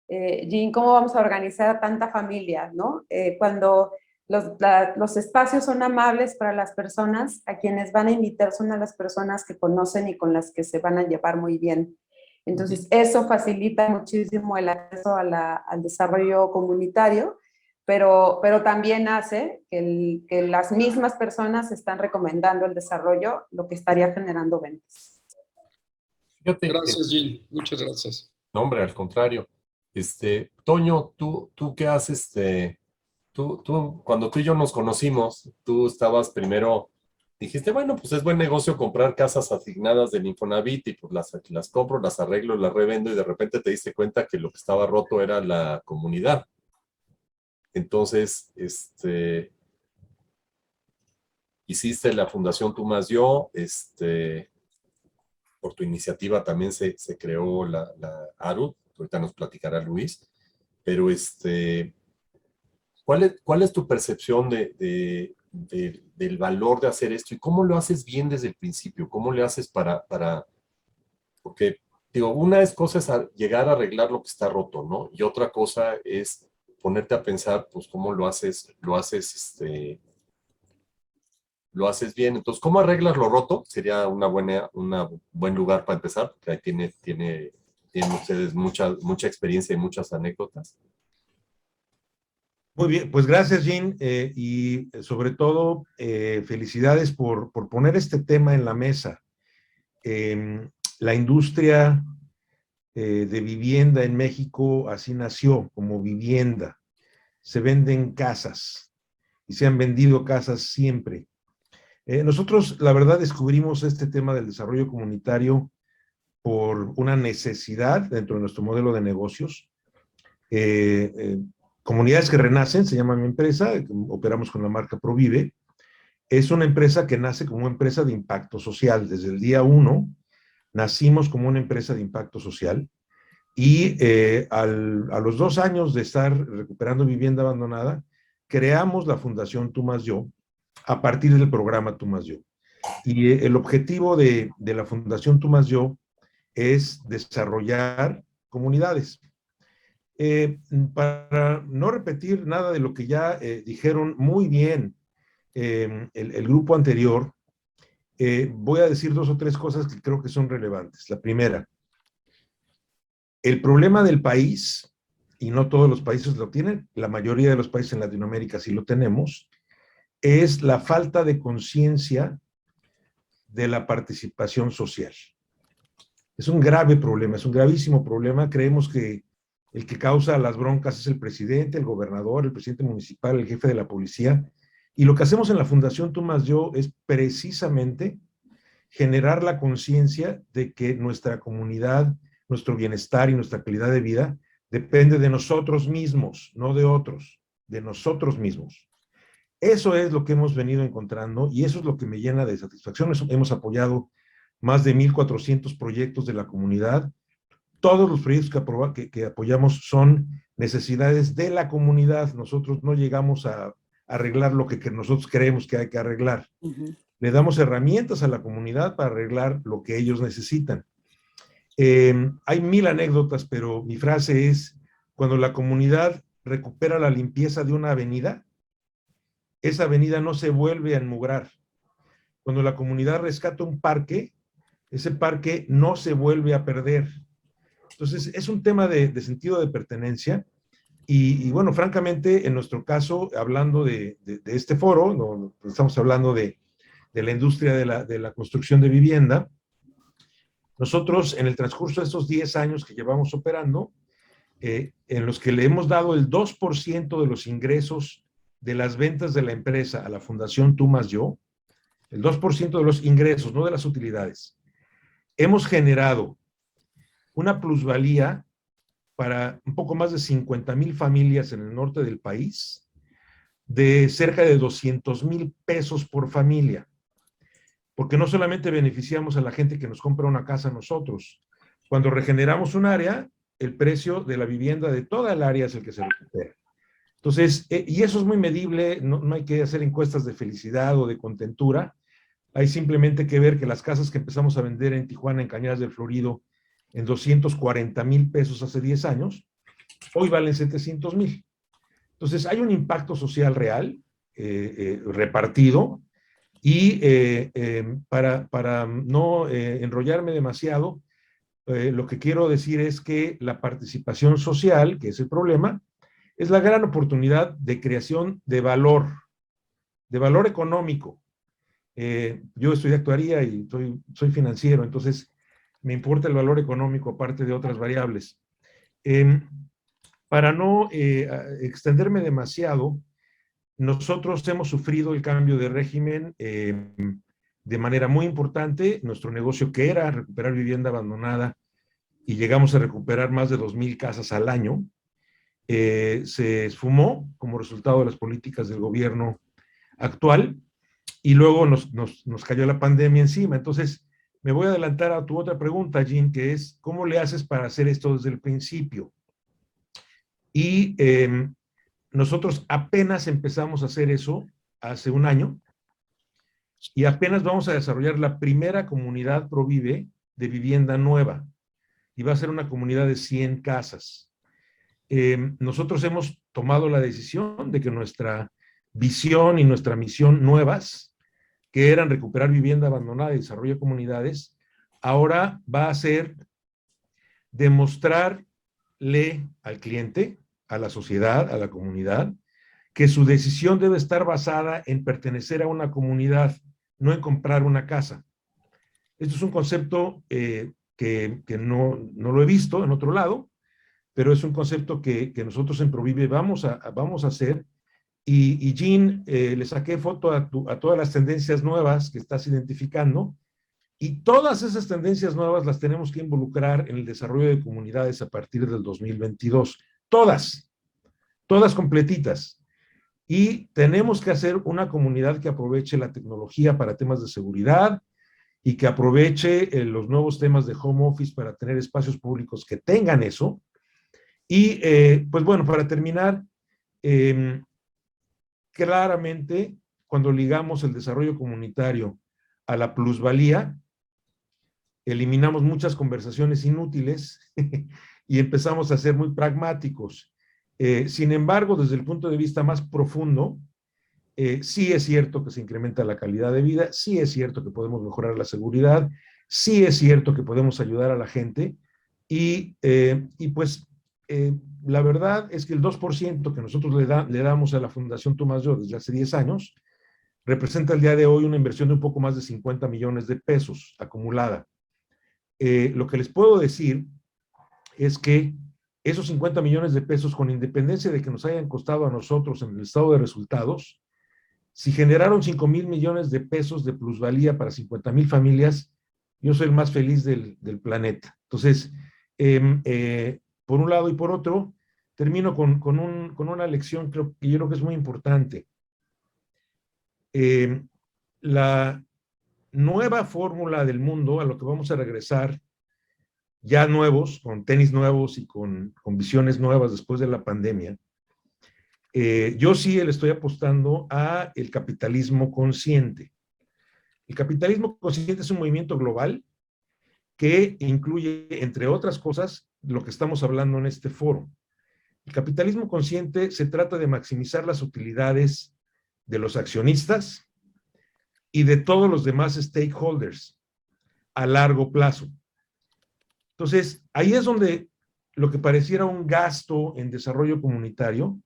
Jean, ¿cómo vamos a organizar a tanta familia, ¿no? Cuando los espacios son amables para las personas, a quienes van a invitar son a las personas que conocen y con las que se van a llevar muy bien. Entonces, eso facilita muchísimo el acceso al desarrollo comunitario, pero también hace que las mismas personas están recomendando el desarrollo, lo que estaría generando ventas. Fíjate, gracias, Jean. Muchas gracias. No, hombre, al contrario. Toño, ¿tú qué haces? Cuando tú y yo nos conocimos, tú estabas primero, dijiste, bueno, pues es buen negocio comprar casas asignadas del Infonavit y pues las compro, las arreglo, las revendo y de repente te diste cuenta que lo que estaba roto era la comunidad. Entonces, hiciste la Fundación Tú Más Yo, por tu iniciativa también se creó la ARU, ahorita nos platicará Luis, pero ¿cuál es tu percepción del valor de hacer esto y cómo lo haces bien desde el principio? ¿Cómo le haces porque, digo, una cosa es llegar a arreglar lo que está roto, ¿no? Y otra cosa es ponerte a pensar, pues, cómo lo haces bien. Entonces, ¿cómo arreglas lo roto? Sería un buen lugar para empezar, porque ahí tienen ustedes mucha experiencia y muchas anécdotas. Muy bien, pues gracias, Jean, y sobre todo felicidades por poner este tema en la mesa. La industria de vivienda en México así nació, como vivienda. Se venden casas y se han vendido casas siempre. Nosotros, la verdad, descubrimos este tema del desarrollo comunitario por una necesidad dentro de nuestro modelo de negocios. Comunidades que Renacen, se llama mi empresa, operamos con la marca Provive. Es una empresa que nace como una empresa de impacto social. Desde el día 1 nacimos como una empresa de impacto social y a los 2 años de estar recuperando vivienda abandonada, creamos la Fundación Tú Más Yo a partir del programa Tú Más Yo. Y el objetivo de la Fundación Tú Más Yo es desarrollar comunidades. Para no repetir nada de lo que ya dijeron muy bien el grupo anterior, voy a decir 2 o 3 cosas que creo que son relevantes. La primera, el problema del país, y no todos los países lo tienen, la mayoría de los países en Latinoamérica sí lo tenemos, es la falta de conciencia de la participación social. Es un grave problema, es un gravísimo problema. Creemos que el que causa las broncas es el presidente, el gobernador, el presidente municipal, el jefe de la policía, Y lo que hacemos en la Fundación Tú Más Yo es precisamente generar la conciencia de que nuestra comunidad, nuestro bienestar y nuestra calidad de vida depende de nosotros mismos, no de otros, de nosotros mismos. Eso es lo que hemos venido encontrando y eso es lo que me llena de satisfacción. Hemos apoyado más de 1,400 proyectos de la comunidad. Todos los proyectos que apoyamos son necesidades de la comunidad. Nosotros no llegamos a arreglar lo que nosotros creemos que hay que arreglar. Le damos herramientas a la comunidad para arreglar lo que ellos necesitan. Hay 1000 anécdotas, pero mi frase es, cuando la comunidad recupera la limpieza de una avenida, esa avenida no se vuelve a enmugrar. Cuando la comunidad rescata un parque, ese parque no se vuelve a perder. Entonces, es un tema de sentido de pertenencia. Y bueno, francamente, en nuestro caso, hablando de este foro, no, estamos hablando de la industria de la construcción de vivienda, nosotros en el transcurso de estos 10 años que llevamos operando, en los que le hemos dado el 2% de los ingresos de las ventas de la empresa a la Fundación Tú Más Yo, el 2% de los ingresos, no de las utilidades, hemos generado una plusvalía para un poco más de 50,000 familias en el norte del país, de cerca de 200,000 pesos por familia. Porque no solamente beneficiamos a la gente que nos compra una casa a nosotros. Cuando regeneramos un área, el precio de la vivienda de toda el área es el que se recupera. Entonces, y eso es muy medible, no hay que hacer encuestas de felicidad o de contentura. Hay simplemente que ver que las casas que empezamos a vender en Tijuana, en Cañadas del Florido, en 240,000 pesos hace 10 años, hoy valen 700,000. Entonces, hay un impacto social real, repartido, y para no enrollarme demasiado, lo que quiero decir es que la participación social, que es el problema, es la gran oportunidad de creación de valor económico. Yo estudié actuaría y soy financiero, entonces me importa el valor económico aparte de otras variables. Para no extenderme demasiado, nosotros hemos sufrido el cambio de régimen de manera muy importante. Nuestro negocio, que era recuperar vivienda abandonada, y llegamos a recuperar más de 2,000 casas al año, se esfumó como resultado de las políticas del gobierno actual, y luego nos cayó la pandemia encima. Entonces, me voy a adelantar a tu otra pregunta, Jean, que es, ¿cómo le haces para hacer esto desde el principio? Y nosotros apenas empezamos a hacer eso hace un año, y apenas vamos a desarrollar la primera comunidad Provive de vivienda nueva, y va a ser una comunidad de 100 casas. Nosotros hemos tomado la decisión de que nuestra visión y nuestra misión nuevas, que eran recuperar vivienda abandonada y desarrollo de comunidades, ahora va a ser demostrarle al cliente, a la sociedad, a la comunidad, que su decisión debe estar basada en pertenecer a una comunidad, no en comprar una casa. Esto es un concepto que no lo he visto en otro lado, pero es un concepto que nosotros en Provive vamos a hacer. Y Jean, le saqué foto a todas las tendencias nuevas que estás identificando, y todas esas tendencias nuevas las tenemos que involucrar en el desarrollo de comunidades a partir del 2022. Todas completitas. Y tenemos que hacer una comunidad que aproveche la tecnología para temas de seguridad y que aproveche los nuevos temas de home office para tener espacios públicos que tengan eso. Y pues bueno, para terminar, claramente, cuando ligamos el desarrollo comunitario a la plusvalía, eliminamos muchas conversaciones inútiles y empezamos a ser muy pragmáticos. Sin embargo, desde el punto de vista más profundo, sí es cierto que se incrementa la calidad de vida, sí es cierto que podemos mejorar la seguridad, sí es cierto que podemos ayudar a la gente, y pues la verdad es que el 2% que nosotros le damos a la Fundación Tú Más Yo desde hace 10 años representa el día de hoy una inversión de un poco más de 50 millones de pesos acumulada. Lo que les puedo decir es que esos 50 millones de pesos, con independencia de que nos hayan costado a nosotros en el estado de resultados, Si generaron 5,000 millones de pesos de plusvalía para 50,000 familias, yo soy el más feliz del planeta. Entonces, por un lado y por otro, termino con una lección que yo creo que es muy importante. La nueva fórmula del mundo a lo que vamos a regresar, ya nuevos, con tenis nuevos y con visiones nuevas después de la pandemia, yo sí le estoy apostando a el capitalismo consciente. El capitalismo consciente es un movimiento global que incluye, entre otras cosas, lo que estamos hablando en este foro. El capitalismo consciente se trata de maximizar las utilidades de los accionistas y de todos los demás stakeholders a largo plazo. Entonces, ahí es donde lo que pareciera un gasto en desarrollo comunitario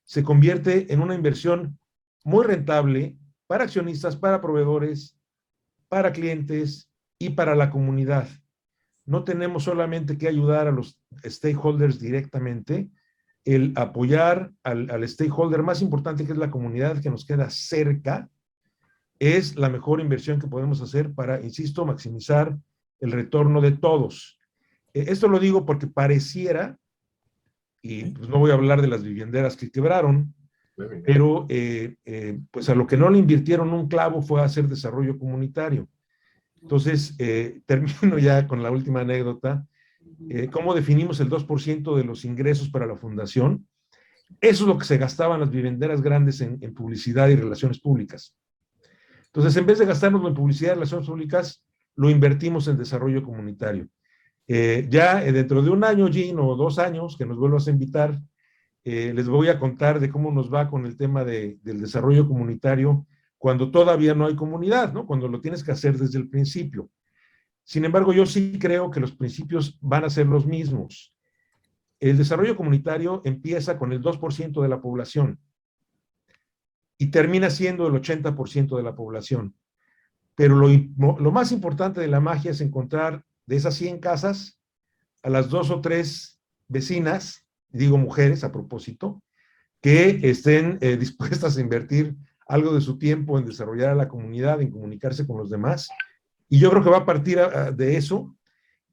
se convierte en una inversión muy rentable para accionistas, para proveedores, para clientes y para la comunidad. No tenemos solamente que ayudar a los stakeholders directamente, el apoyar al stakeholder más importante, que es la comunidad que nos queda cerca, es la mejor inversión que podemos hacer para, insisto, maximizar el retorno de todos. Esto lo digo porque pareciera, y pues no voy a hablar de las vivienderas que quebraron, pero pues a lo que no le invirtieron un clavo fue a hacer desarrollo comunitario. Entonces, termino ya con la última anécdota. ¿Cómo definimos el 2% de los ingresos para la fundación? Eso es lo que se gastaban las vivienderas grandes en publicidad y relaciones públicas. Entonces, en vez de gastarnos en publicidad y relaciones públicas, lo invertimos en desarrollo comunitario. Dentro de un año, Jean, o 2 años, que nos vuelvas a invitar, les voy a contar de cómo nos va con el tema del desarrollo comunitario cuando todavía no hay comunidad, ¿no? Cuando lo tienes que hacer desde el principio. Sin embargo, yo sí creo que los principios van a ser los mismos. El desarrollo comunitario empieza con el 2% de la población y termina siendo el 80% de la población. Pero lo más importante de la magia es encontrar de esas 100 casas a las 2 o 3 vecinas, digo mujeres a propósito, que estén dispuestas a invertir algo de su tiempo en desarrollar a la comunidad, en comunicarse con los demás. Y yo creo que va a partir de eso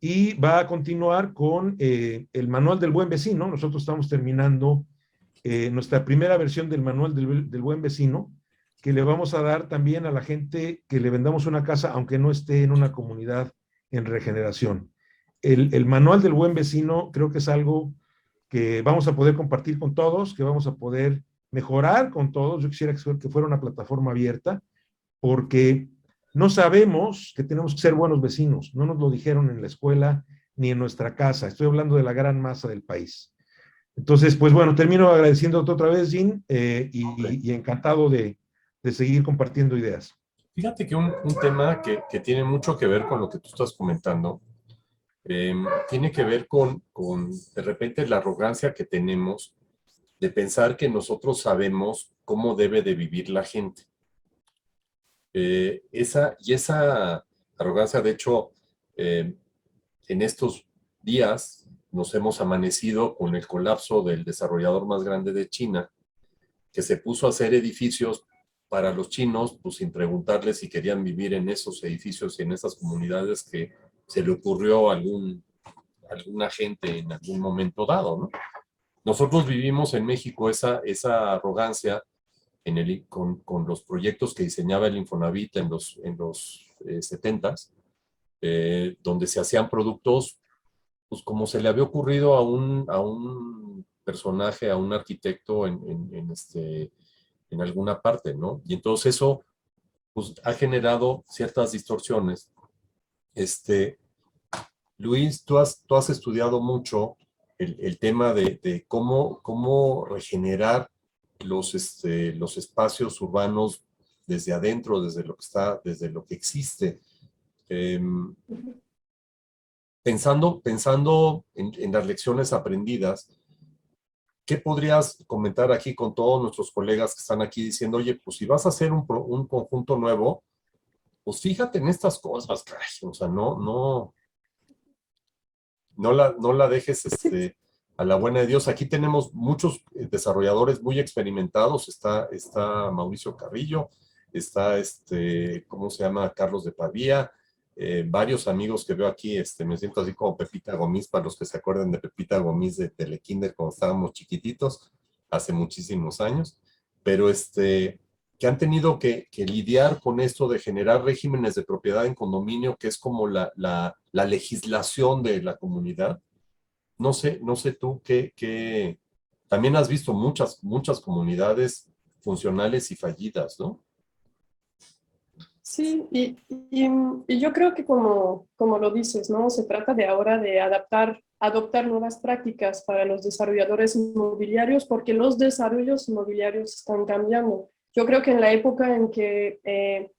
y va a continuar con el manual del buen vecino. Nosotros estamos terminando nuestra primera versión del manual del buen vecino, que le vamos a dar también a la gente que le vendamos una casa, aunque no esté en una comunidad en regeneración. El manual del buen vecino creo que es algo que vamos a poder compartir con todos, que vamos a poder mejorar con todos. Yo quisiera que fuera una plataforma abierta, porque no sabemos que tenemos que ser buenos vecinos. No nos lo dijeron en la escuela ni en nuestra casa. Estoy hablando de la gran masa del país. Entonces, pues bueno, termino agradeciéndote otra vez, Jean, y encantado de seguir compartiendo ideas. Fíjate que un tema que tiene mucho que ver con lo que tú estás comentando, tiene que ver con de repente la arrogancia que tenemos de pensar que nosotros sabemos cómo debe de vivir la gente. Esa arrogancia, de hecho, en estos días nos hemos amanecido con el colapso del desarrollador más grande de China, que se puso a hacer edificios para los chinos, pues sin preguntarles si querían vivir en esos edificios y en esas comunidades que se le ocurrió a alguna gente en algún momento dado, ¿no? Nosotros vivimos en México esa arrogancia con los proyectos que diseñaba el Infonavit en los 70s, donde se hacían productos, pues como se le había ocurrido a un personaje, a un arquitecto en alguna parte, ¿no? Y entonces eso pues, ha generado ciertas distorsiones. Luis, tú has estudiado mucho el tema de cómo regenerar los espacios urbanos desde adentro, desde lo que existe. Pensando en las lecciones aprendidas, ¿qué podrías comentar aquí con todos nuestros colegas que están aquí diciendo, oye, pues si vas a hacer un conjunto nuevo, pues fíjate en estas cosas, caray, o sea, no la dejes a la buena de Dios. Aquí tenemos muchos desarrolladores muy experimentados. Está Mauricio Carrillo, está ¿cómo se llama? Carlos de Pavía, varios amigos que veo aquí. Me siento así como Pepita Gomis, para los que se acuerdan de Pepita Gomis de Telekinder cuando estábamos chiquititos, hace muchísimos años, pero que han tenido que lidiar con esto de generar regímenes de propiedad en condominio, que es como la legislación de la comunidad. No sé tú qué también has visto muchas comunidades funcionales y fallidas, ¿no? Sí, y yo creo que como lo dices, ¿no? Se trata de ahora de adoptar nuevas prácticas para los desarrolladores inmobiliarios, porque los desarrollos inmobiliarios están cambiando. Yo creo que en la época en que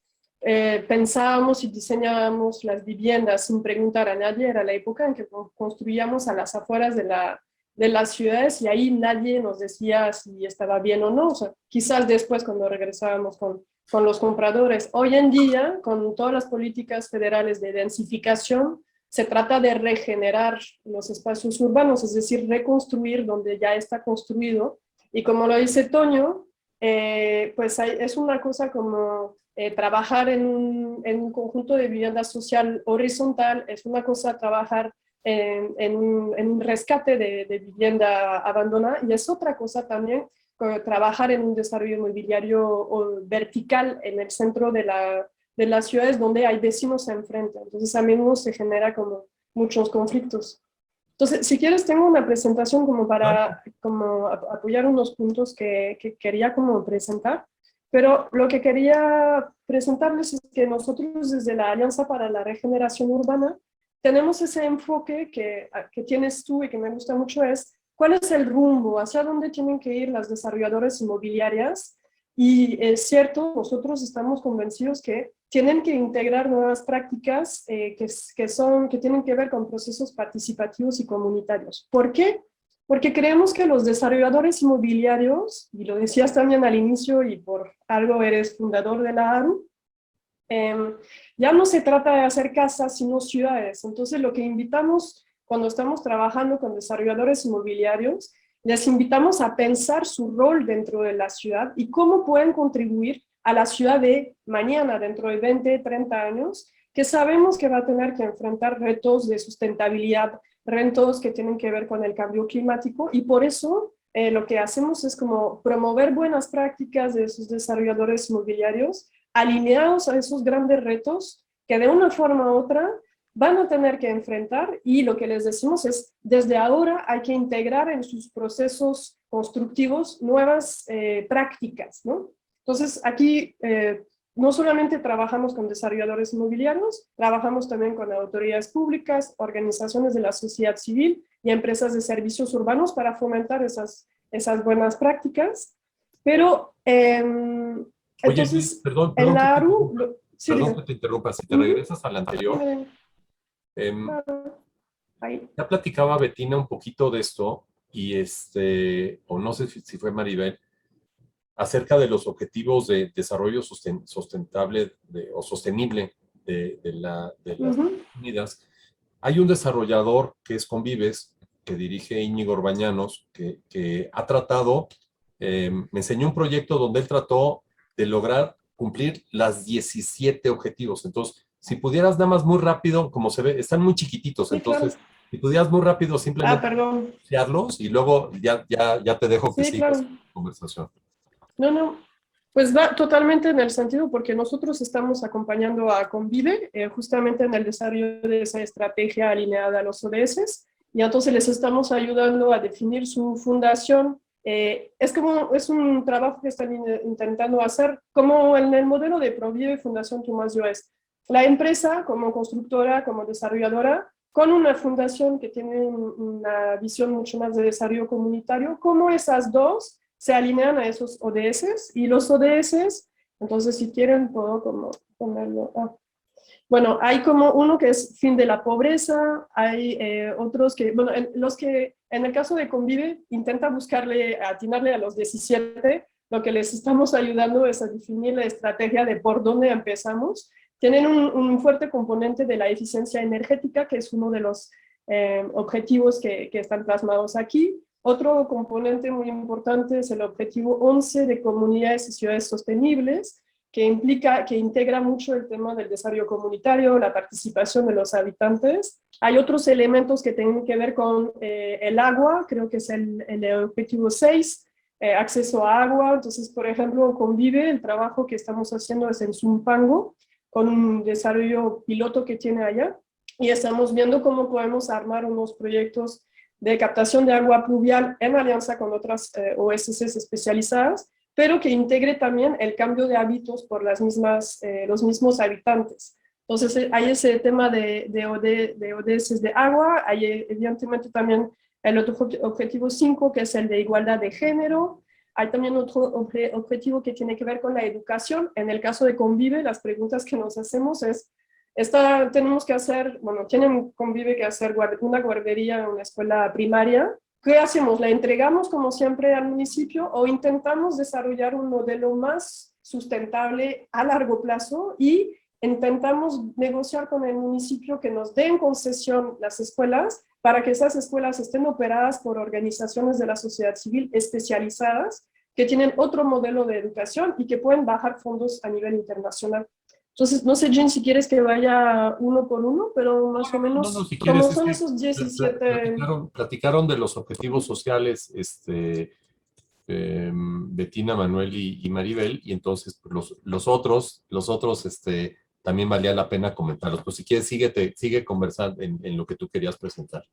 pensábamos y diseñábamos las viviendas sin preguntar a nadie, era la época en que construíamos a las afueras de las ciudades y ahí nadie nos decía si estaba bien o no. O sea, quizás después cuando regresábamos con los compradores. Hoy en día, con todas las políticas federales de densificación, se trata de regenerar los espacios urbanos, es decir, reconstruir donde ya está construido. Y como lo dice Toño, pues es una cosa como trabajar en un conjunto de vivienda social horizontal, es una cosa trabajar en un rescate de vivienda abandonada, y es otra cosa también trabajar en un desarrollo inmobiliario vertical en el centro de las ciudades donde hay vecinos enfrente. Entonces a menudo se genera como muchos conflictos. Entonces, si quieres, tengo una presentación como para apoyar unos puntos que quería como presentar, pero lo que quería presentarles es que nosotros desde la Alianza para la Regeneración Urbana tenemos ese enfoque que tienes tú y que me gusta mucho, es ¿cuál es el rumbo? ¿Hacia dónde tienen que ir las desarrolladoras inmobiliarias? Y es cierto, nosotros estamos convencidos que tienen que integrar nuevas prácticas que tienen que ver con procesos participativos y comunitarios. ¿Por qué? Porque creemos que los desarrolladores inmobiliarios, y lo decías también al inicio y por algo eres fundador de la ARU, ya no se trata de hacer casas, sino ciudades. Entonces lo que invitamos cuando estamos trabajando con desarrolladores inmobiliarios, les invitamos a pensar su rol dentro de la ciudad y cómo pueden contribuir a la ciudad de mañana, dentro de 20, 30 años, que sabemos que va a tener que enfrentar retos de sustentabilidad, retos que tienen que ver con el cambio climático, y por eso lo que hacemos es como promover buenas prácticas de esos desarrolladores inmobiliarios alineados a esos grandes retos que de una forma u otra van a tener que enfrentar, y lo que les decimos es, desde ahora hay que integrar en sus procesos constructivos nuevas prácticas, ¿no? Entonces, aquí no solamente trabajamos con desarrolladores inmobiliarios, trabajamos también con autoridades públicas, organizaciones de la sociedad civil y empresas de servicios urbanos para fomentar esas buenas prácticas. Pero, Oye, entonces, perdón en la que ARU... Sí, perdón que te interrumpa, si te regresas al anterior, ahí. ya platicaba Betina un poquito de esto, y o no sé si fue Maribel, acerca de los objetivos de desarrollo sustentable o sostenible de las Unidas. Hay un desarrollador que es Convives, que dirige Íñigo Orbañanos, que ha tratado, me enseñó un proyecto donde él trató de lograr cumplir las 17 objetivos. Entonces, si pudieras nada más muy rápido, como se ve, están muy chiquititos, Sí, entonces, claro. si pudieras muy rápido simplemente Perdón. anunciarlos y luego ya te dejo que Sí, sigas claro. la conversación. No, pues va totalmente en el sentido, porque nosotros estamos acompañando a Convive justamente en el desarrollo de esa estrategia alineada a los ODS, y entonces les estamos ayudando a definir su fundación. Es un trabajo que están intentando hacer, como en el modelo de Provive y Fundación Tomás Lloes. La empresa como constructora, como desarrolladora, con una fundación que tiene una visión mucho más de desarrollo comunitario, como esas dos se alinean a esos ODS, y los ODS, entonces si quieren puedo como ponerlo. Bueno, hay como uno que es fin de la pobreza, hay otros que, bueno, los que en el caso de Convive intenta atinarle a los 17, lo que les estamos ayudando es a definir la estrategia de por dónde empezamos. Tienen un fuerte componente de la eficiencia energética, que es uno de los objetivos que están plasmados aquí. Otro componente muy importante es el objetivo 11 de comunidades y ciudades sostenibles, que integra mucho el tema del desarrollo comunitario, la participación de los habitantes. Hay otros elementos que tienen que ver con el agua, creo que es el objetivo 6, acceso a agua. Entonces, por ejemplo, Convive, el trabajo que estamos haciendo es en Zumpango, con un desarrollo piloto que tiene allá, y estamos viendo cómo podemos armar unos proyectos de captación de agua pluvial en alianza con otras OSCs especializadas, pero que integre también el cambio de hábitos por los mismos habitantes. Entonces hay ese tema de ODS de agua, hay evidentemente también el otro objetivo 5, que es el de igualdad de género. Hay también otro objetivo que tiene que ver con la educación. En el caso de Convive, las preguntas que nos hacemos es, tenemos que hacer, bueno, tienen Convive que hacer una guardería en una escuela primaria. ¿Qué hacemos? ¿La entregamos como siempre al municipio o intentamos desarrollar un modelo más sustentable a largo plazo y intentamos negociar con el municipio que nos den concesión las escuelas para que esas escuelas estén operadas por organizaciones de la sociedad civil especializadas que tienen otro modelo de educación y que pueden bajar fondos a nivel internacional? Entonces, no sé, Jean, si quieres que vaya uno por uno, pero más o menos, si quieres, ¿cómo son esos 17? Platicaron de los objetivos sociales, Bettina, Manuel y Maribel, y entonces pues, los otros, también valía la pena comentarlos. Pues si quieres, sigue conversando en lo que tú querías presentar.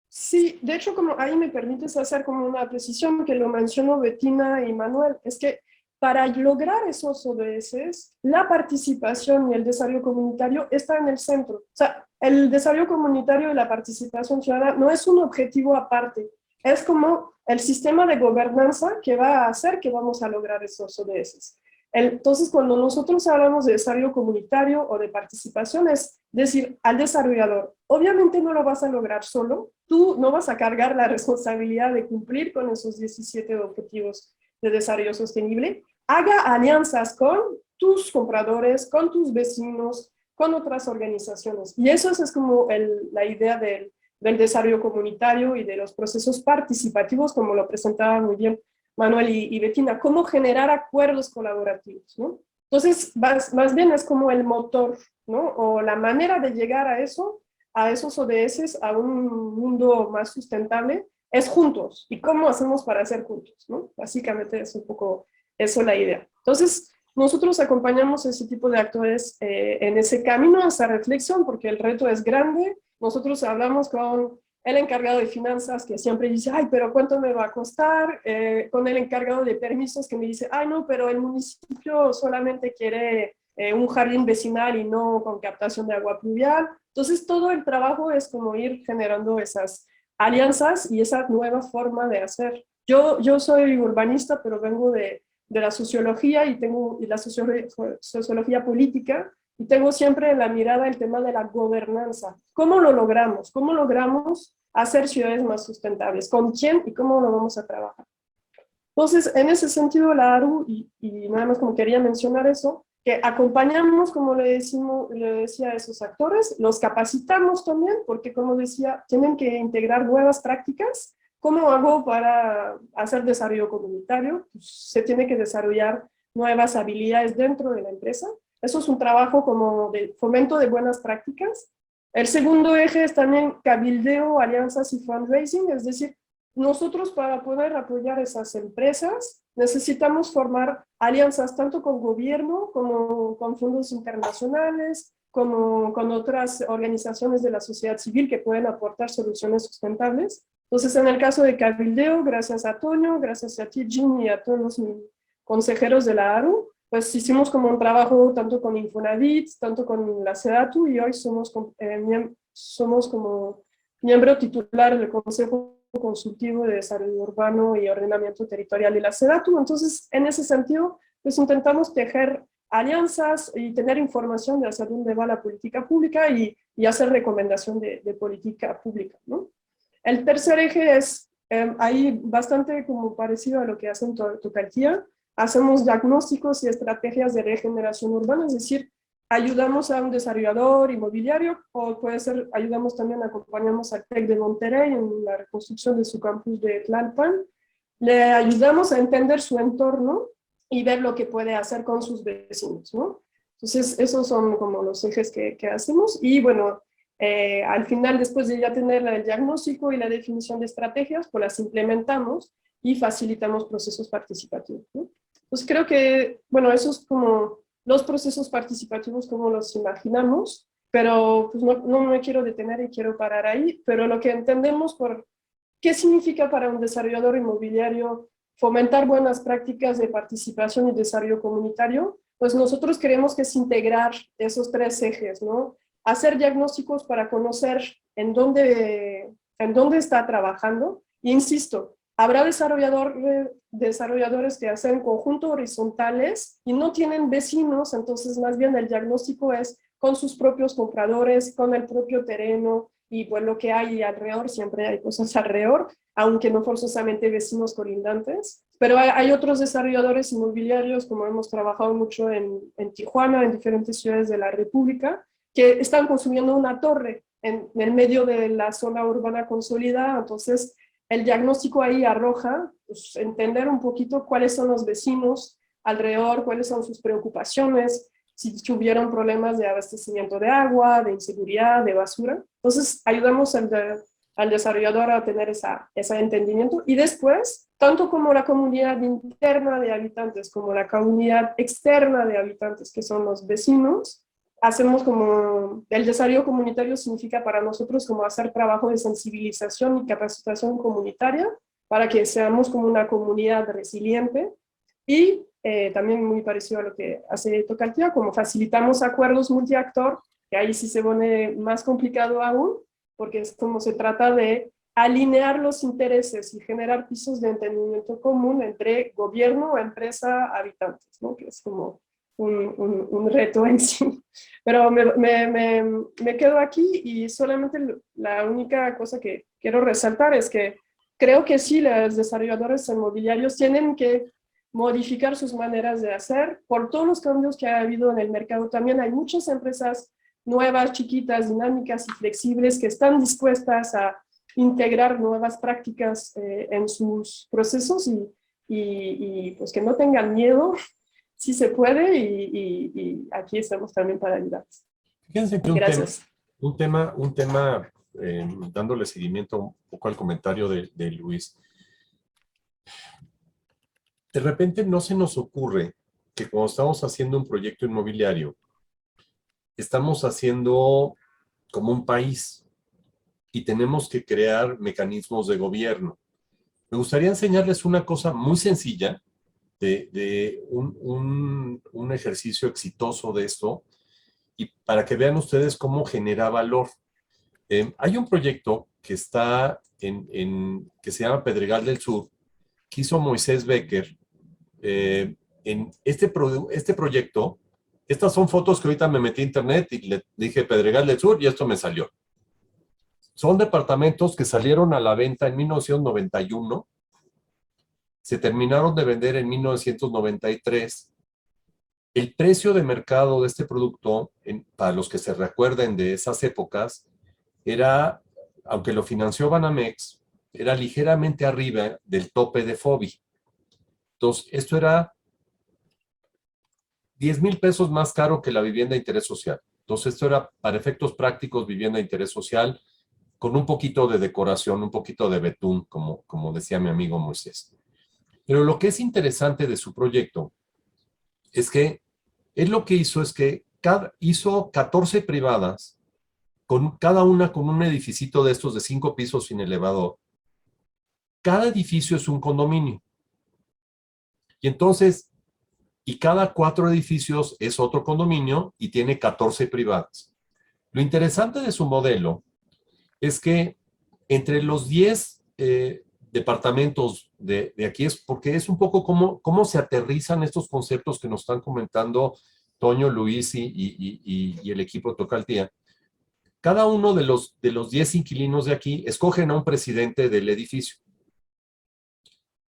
Sí, de hecho, como ahí me permites hacer como una precisión que lo mencionó Bettina y Manuel, es que para lograr esos ODS, la participación y el desarrollo comunitario está en el centro. O sea, el desarrollo comunitario y la participación ciudadana no es un objetivo aparte, es como el sistema de gobernanza que va a hacer que vamos a lograr esos ODS. Entonces, cuando nosotros hablamos de desarrollo comunitario o de participación, es decir, al desarrollador, obviamente no lo vas a lograr solo, tú no vas a cargar la responsabilidad de cumplir con esos 17 objetivos de desarrollo sostenible. Haga alianzas con tus compradores, con tus vecinos, con otras organizaciones. Y eso es como la idea del desarrollo comunitario y de los procesos participativos, como lo presentaba muy bien Manuel y Bettina, cómo generar acuerdos colaborativos, ¿no? Entonces, más bien es como el motor, ¿no? O la manera de llegar a eso, a esos ODS, a un mundo más sustentable, es juntos. ¿Y cómo hacemos para hacer juntos, ¿no? Básicamente es un poco eso la idea. Entonces, nosotros acompañamos a ese tipo de actores en ese camino, esa reflexión, porque el reto es grande. Nosotros hablamos con el encargado de finanzas que siempre dice, ay, pero ¿cuánto me va a costar? Con el encargado de permisos que me dice, ay, no, pero el municipio solamente quiere un jardín vecinal y no con captación de agua pluvial. Entonces, todo el trabajo es como ir generando esas alianzas y esa nueva forma de hacer. Yo soy urbanista, pero vengo de la sociología y la sociología política, y tengo siempre en la mirada el tema de la gobernanza. ¿Cómo lo logramos? ¿Cómo logramos hacer ciudades más sustentables? ¿Con quién y cómo lo vamos a trabajar? Entonces, en ese sentido, la ARU, y nada más como quería mencionar eso, que acompañamos, como le decía a esos actores, los capacitamos también, porque como decía, tienen que integrar nuevas prácticas. ¿Cómo hago para hacer desarrollo comunitario? Pues, se tiene que desarrollar nuevas habilidades dentro de la empresa. Eso es un trabajo como de fomento de buenas prácticas. El segundo eje es también cabildeo, alianzas y fundraising, es decir, nosotros para poder apoyar esas empresas necesitamos formar alianzas tanto con gobierno como con fondos internacionales, como con otras organizaciones de la sociedad civil que pueden aportar soluciones sustentables. Entonces, en el caso de cabildeo, gracias a Toño, gracias a ti, Jim, y a todos los consejeros de la ARU, pues hicimos como un trabajo tanto con Infonavit, tanto con la SEDATU, y hoy somos como miembro titular del Consejo Consultivo de Desarrollo Urbano y Ordenamiento Territorial de la SEDATU. Entonces, en ese sentido, pues intentamos tejer alianzas y tener información de hacia dónde va la política pública y hacer recomendación de política pública, ¿no? El tercer eje es ahí bastante como parecido a lo que hacen Tocaltía. Hacemos diagnósticos y estrategias de regeneración urbana, es decir, ayudamos a un desarrollador inmobiliario o puede ser, ayudamos también, acompañamos al TEC de Monterrey en la reconstrucción de su campus de Tlalpan. Le ayudamos a entender su entorno y ver lo que puede hacer con sus vecinos, ¿no? Entonces, esos son como los ejes que hacemos. Y bueno, al final, después de ya tener el diagnóstico y la definición de estrategias, pues las implementamos y facilitamos procesos participativos, ¿no? Entonces, creo que, bueno, eso es como los procesos participativos como los imaginamos, pero pues no me quiero detener y quiero parar ahí, pero lo que entendemos por qué significa para un desarrollador inmobiliario fomentar buenas prácticas de participación y desarrollo comunitario, pues nosotros queremos que es integrar esos tres ejes, ¿no? Hacer diagnósticos para conocer en dónde está trabajando, y insisto, habrá desarrolladores que hacen conjuntos horizontales y no tienen vecinos, entonces más bien el diagnóstico es con sus propios compradores, con el propio terreno, y pues lo que hay alrededor, siempre hay cosas alrededor, aunque no forzosamente vecinos colindantes. Pero hay otros desarrolladores inmobiliarios, como hemos trabajado mucho en Tijuana, en diferentes ciudades de la República, que están construyendo una torre en el medio de la zona urbana consolidada. Entonces, el diagnóstico ahí arroja, pues, entender un poquito cuáles son los vecinos alrededor, cuáles son sus preocupaciones, si tuvieron problemas de abastecimiento de agua, de inseguridad, de basura. Entonces, ayudamos al desarrollador a tener ese entendimiento. Y después, tanto como la comunidad interna de habitantes como la comunidad externa de habitantes, que son los vecinos, hacemos como, el desarrollo comunitario significa para nosotros como hacer trabajo de sensibilización y capacitación comunitaria para que seamos como una comunidad resiliente. Y también muy parecido a lo que hace Tocaltía, como facilitamos acuerdos multiactor, que ahí sí se pone más complicado aún, porque es como se trata de alinear los intereses y generar pisos de entendimiento común entre gobierno, empresa, habitantes, ¿no? Que es como un reto en sí. Pero me quedo aquí y solamente la única cosa que quiero resaltar es que creo que sí, los desarrolladores inmobiliarios tienen que modificar sus maneras de hacer por todos los cambios que ha habido en el mercado. También hay muchas empresas nuevas, chiquitas, dinámicas y flexibles que están dispuestas a integrar nuevas prácticas en sus procesos y pues que no tengan miedo, sí se puede, y aquí estamos también para ayudarles. Fíjense que Gracias. un tema dándole seguimiento un poco al comentario de Luis. De repente no se nos ocurre que cuando estamos haciendo un proyecto inmobiliario, estamos haciendo como un país y tenemos que crear mecanismos de gobierno. Me gustaría enseñarles una cosa muy sencilla de un ejercicio exitoso de esto y para que vean ustedes cómo genera valor. Hay un proyecto que está que se llama Pedregal del Sur, que hizo Moisés Becker. En este proyecto, estas son fotos que ahorita me metí a internet y le dije Pedregal del Sur y esto me salió. Son departamentos que salieron a la venta en 1991, se terminaron de vender en 1993. El precio de mercado de este producto, para los que se recuerden de esas épocas, era, aunque lo financió Banamex, era ligeramente arriba del tope de FOBI. Entonces, esto era 10,000 pesos más caro que la vivienda de interés social. Entonces, esto era, para efectos prácticos, vivienda de interés social, con un poquito de decoración, un poquito de betún, como decía mi amigo Moisés. Pero lo que es interesante de su proyecto es que él lo que hizo es que hizo 14 privadas, cada una con un edificito de estos de 5 pisos sin elevador. Cada edificio es un condominio. Y entonces, cada 4 edificios es otro condominio y tiene 14 privadas. Lo interesante de su modelo es que entre los 10 departamentos de aquí es porque es un poco cómo se aterrizan estos conceptos que nos están comentando Toño, Luis y el equipo Tocaltía. Cada uno de los 10 inquilinos de aquí escogen a un presidente del edificio.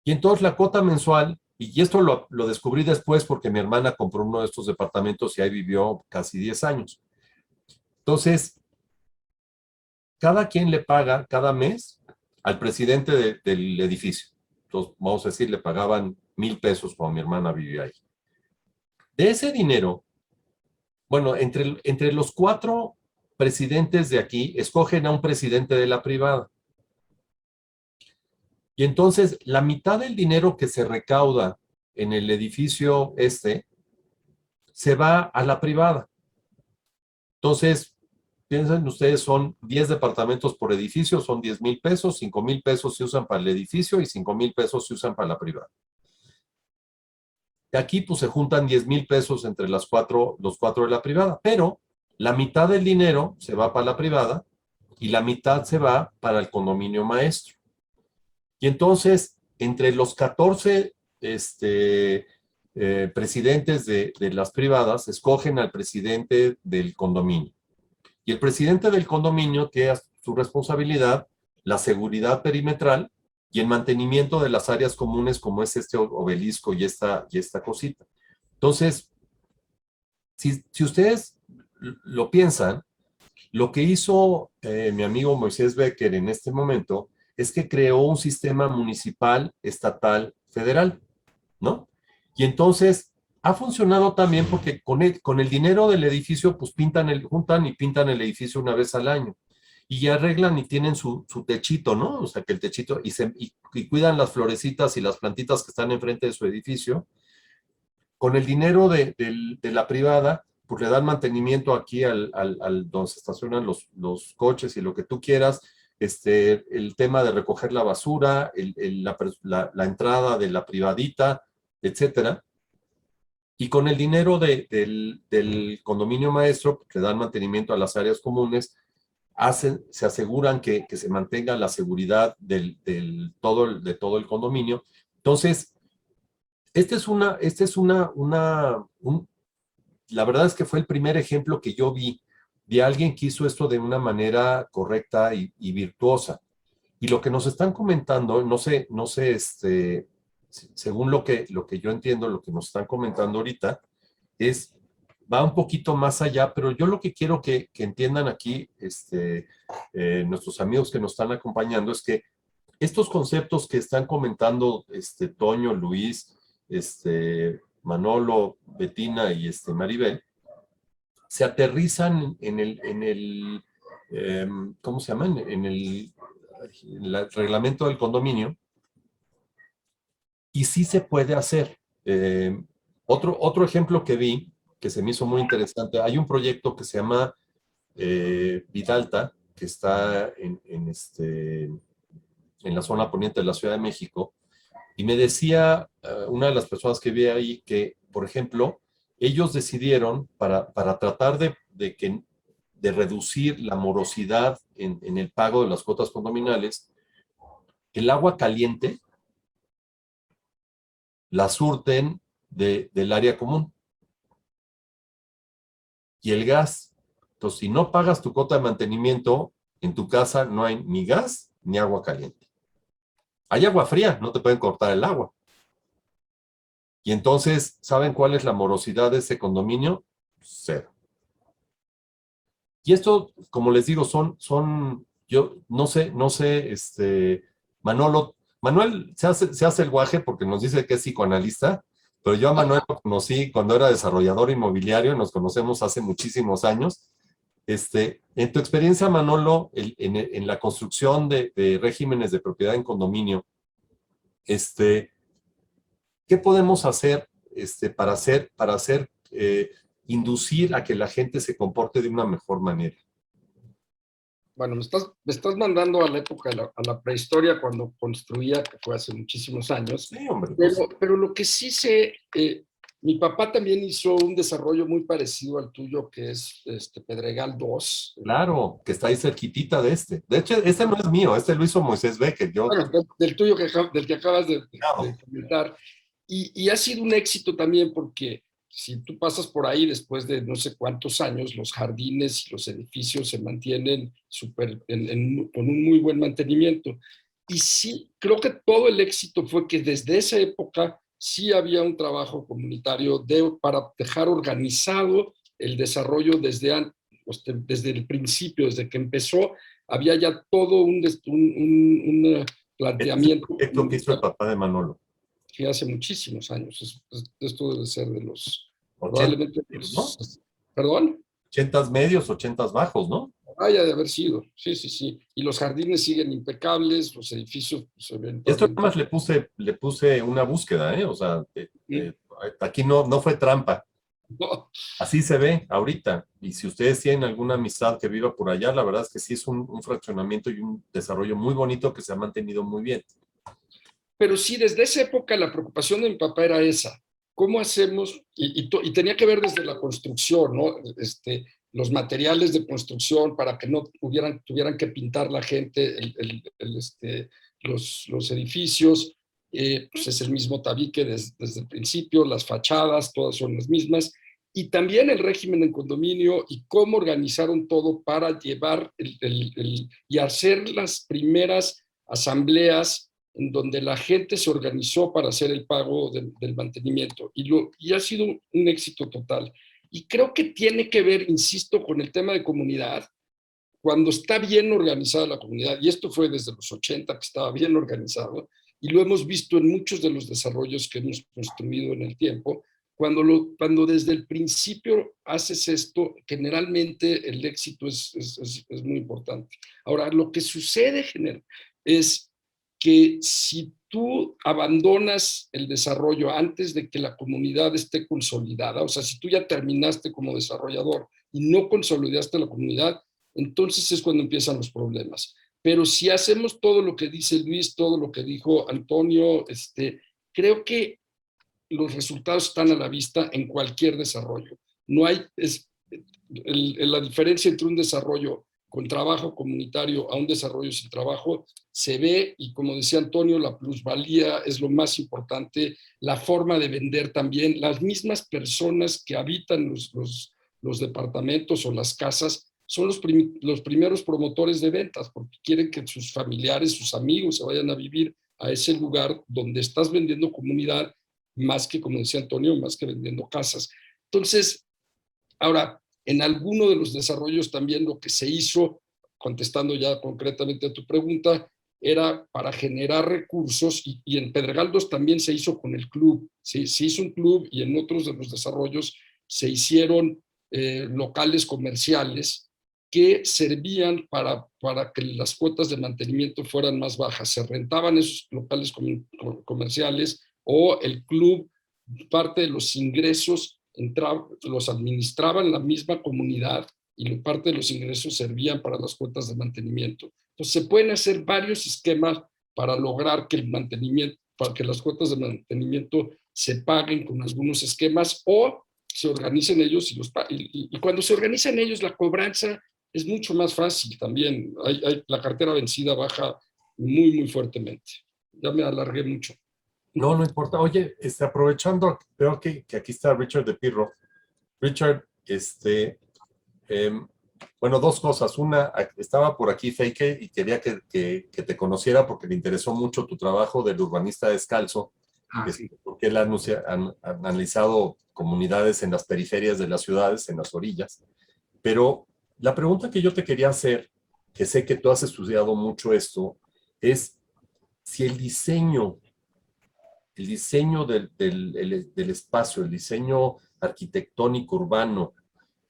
Y entonces la cuota mensual, Y esto lo descubrí después porque mi hermana compró uno de estos departamentos y ahí vivió casi 10 años. Entonces, cada quien le paga cada mes al presidente del edificio. Entonces, vamos a decir, le pagaban 1,000 pesos cuando mi hermana vivía ahí. De ese dinero, bueno, entre los 4 presidentes de aquí, escogen a un presidente de la privada. Y entonces, la mitad del dinero que se recauda en el edificio se va a la privada. Entonces, piensen ustedes, son 10 departamentos por edificio, son 10,000 pesos, 5,000 pesos se usan para el edificio y 5,000 pesos se usan para la privada. Y aquí pues se juntan 10,000 pesos entre los 4 de la privada, pero la mitad del dinero se va para la privada y la mitad se va para el condominio maestro. Y entonces, entre los 14 presidentes de las privadas, escogen al presidente del condominio. Y el presidente del condominio tiene a su responsabilidad la seguridad perimetral y el mantenimiento de las áreas comunes como es este obelisco y esta cosita. Entonces, si ustedes lo piensan, lo que hizo mi amigo Moisés Becker en este momento es que creó un sistema municipal, estatal, federal, ¿no? Y entonces ha funcionado también porque con el dinero del edificio, pues juntan y pintan el edificio una vez al año. Y arreglan y tienen su techito, ¿no? O sea, que el techito, y cuidan las florecitas y las plantitas que están enfrente de su edificio. Con el dinero de la privada, pues le dan mantenimiento aquí donde se estacionan los coches y lo que tú quieras, el tema de recoger la basura, la entrada de la privadita, etcétera. Y con el dinero del condominio maestro, que dan mantenimiento a las áreas comunes, se aseguran que se mantenga la seguridad de todo el condominio. Entonces, la verdad es que fue el primer ejemplo que yo vi de alguien que hizo esto de una manera correcta y virtuosa. Y lo que nos están comentando, no sé, según lo que yo entiendo, lo que nos están comentando ahorita, va un poquito más allá, pero yo lo que quiero que entiendan aquí, nuestros amigos que nos están acompañando, es que estos conceptos que están comentando Toño, Luis, Manolo, Betina y Maribel, se aterrizan en el ¿cómo se llama? En el reglamento del condominio, y sí se puede hacer. Otro ejemplo que vi, que se me hizo muy interesante, hay un proyecto que se llama Vidalta, que está en la zona poniente de la Ciudad de México, y me decía una de las personas que vi ahí que, por ejemplo, ellos decidieron, para tratar de reducir la morosidad en el pago de las cuotas condominales, el agua caliente la surten del área común. Y el gas. Entonces, si no pagas tu cuota de mantenimiento, en tu casa no hay ni gas ni agua caliente. Hay agua fría, no te pueden cortar el agua. Y entonces, ¿saben cuál es la morosidad de ese condominio? 0. Y esto, como les digo, yo no sé, Manuel se hace el guaje porque nos dice que es psicoanalista, pero yo a Manuel lo conocí cuando era desarrollador inmobiliario, nos conocemos hace muchísimos años. En tu experiencia, Manolo, en la construcción de regímenes de propiedad en condominio, ¿qué podemos hacer para inducir a que la gente se comporte de una mejor manera? Bueno, me estás mandando a la época, a la prehistoria, cuando construía, que fue hace muchísimos años. Sí, hombre. Pero lo que sí sé, mi papá también hizo un desarrollo muy parecido al tuyo, que es Pedregal 2. Claro, que está ahí cerquitita de este. De hecho, este no es mío, lo hizo Moisés Becker. Bueno, del tuyo, del que acabas de comentar. Y ha sido un éxito también porque si tú pasas por ahí después de no sé cuántos años, los jardines y los edificios se mantienen con un muy buen mantenimiento. Y sí, creo que todo el éxito fue que desde esa época sí había un trabajo comunitario para dejar organizado el desarrollo desde el principio, desde que empezó, había ya todo un planteamiento. Es el proyecto que hizo el papá de Manolo. Que hace muchísimos años. Esto debe ser de los... 80, probablemente ¿no? ¿Perdón? 80 medios, 80 bajos, ¿no? Haya de haber sido, sí, sí, sí. Y los jardines siguen impecables, los edificios pues, eventualmente... Esto nada más le puse una búsqueda, ¿eh? O sea, aquí no fue trampa. No. Así se ve ahorita. Y si ustedes tienen alguna amistad que viva por allá, la verdad es que sí es un fraccionamiento y un desarrollo muy bonito que se ha mantenido muy bien. Pero sí, desde esa época la preocupación de mi papá era esa. ¿Cómo hacemos? Y tenía que ver desde la construcción, ¿no? Los materiales de construcción para que no tuvieran que pintar la gente los edificios. Pues es el mismo tabique desde el principio, las fachadas, todas son las mismas. Y también el régimen en condominio y cómo organizaron todo para llevar y hacer las primeras asambleas en donde la gente se organizó para hacer el pago del mantenimiento y ha sido un éxito total. Y creo que tiene que ver, insisto, con el tema de comunidad. Cuando está bien organizada la comunidad, y esto fue desde los 80 que estaba bien organizado, y lo hemos visto en muchos de los desarrollos que hemos construido en el tiempo, cuando desde el principio haces esto, generalmente el éxito es muy importante. Ahora, lo que sucede es que si tú abandonas el desarrollo antes de que la comunidad esté consolidada, o sea, si tú ya terminaste como desarrollador y no consolidaste la comunidad, entonces es cuando empiezan los problemas. Pero si hacemos todo lo que dice Luis, todo lo que dijo Antonio, creo que los resultados están a la vista en cualquier desarrollo. No hay, la diferencia entre un desarrollo con trabajo comunitario a un desarrollo sin trabajo se ve, y como decía Antonio, la plusvalía es lo más importante, la forma de vender también, las mismas personas que habitan los departamentos o las casas son los primeros promotores de ventas, porque quieren que sus familiares, sus amigos se vayan a vivir a ese lugar donde estás vendiendo comunidad, más que, como decía Antonio, más que vendiendo casas. Entonces, ahora, en alguno de los desarrollos también lo que se hizo, contestando ya concretamente a tu pregunta, era para generar recursos, y en Pedregal 2 también se hizo con el club, ¿sí? Se hizo un club, y en otros de los desarrollos se hicieron locales comerciales que servían para que las cuotas de mantenimiento fueran más bajas. Se rentaban esos locales comerciales, o el club, parte de los ingresos los administraban la misma comunidad, y parte de los ingresos servían para las cuotas de mantenimiento. Entonces se pueden hacer varios esquemas para lograr que el mantenimiento, para que las cuotas de mantenimiento se paguen con algunos esquemas, o se organicen ellos y cuando se organizan ellos la cobranza es mucho más fácil también. La cartera vencida baja muy, muy fuertemente. Ya me alargué mucho. No importa. Oye, aprovechando, veo que aquí está Richard de Pirro. Richard, bueno, dos cosas. Una, estaba por aquí Feike y quería que te conociera porque le interesó mucho tu trabajo del urbanista descalzo, Sí. porque él ha analizado comunidades en las periferias de las ciudades, en las orillas. Pero la pregunta que yo te quería hacer, que sé que tú has estudiado mucho esto, es si el diseño del espacio, el diseño arquitectónico urbano,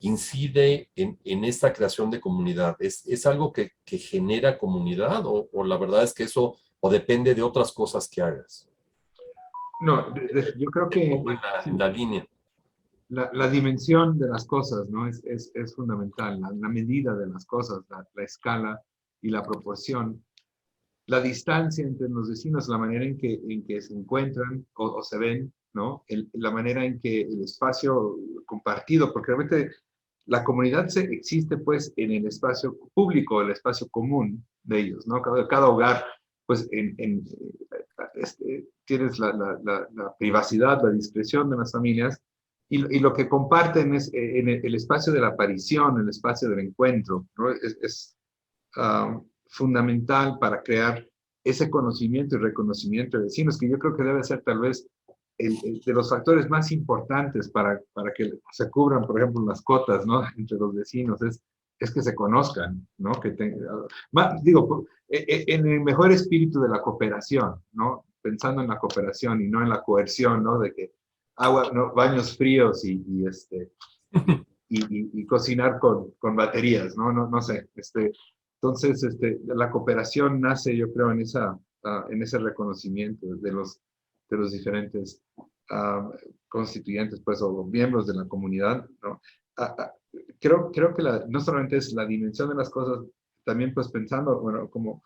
incide en esta creación de comunidad. ¿Es algo que genera comunidad o la verdad es que eso o depende de otras cosas que hagas? No, yo creo que en la línea. la dimensión de las cosas, ¿no? es fundamental, la medida de las cosas, la escala y la proporción. La distancia entre los vecinos, la manera en que se encuentran o se ven, ¿no? La manera en que el espacio compartido, porque realmente la comunidad existe pues en el espacio público, el espacio común de ellos, ¿no? Cada hogar, pues tienes la privacidad, la discreción de las familias, y lo que comparten es en el espacio de la aparición, el espacio del encuentro, ¿no? Es fundamental para crear ese conocimiento y reconocimiento de vecinos, que yo creo que debe ser tal vez de los factores más importantes para que se cubran, por ejemplo, las cotas, ¿no? Entre los vecinos es que se conozcan, ¿no? Digo, en el mejor espíritu de la cooperación, ¿no? Pensando en la cooperación y no en la coerción, ¿no? De que agua, ¿no? Baños fríos y cocinar con baterías, ¿no? No sé. Entonces, la cooperación nace, yo creo, en ese reconocimiento de los diferentes constituyentes, pues, o miembros de la comunidad, ¿no? Creo que no solamente es la dimensión de las cosas, también pues pensando, bueno, como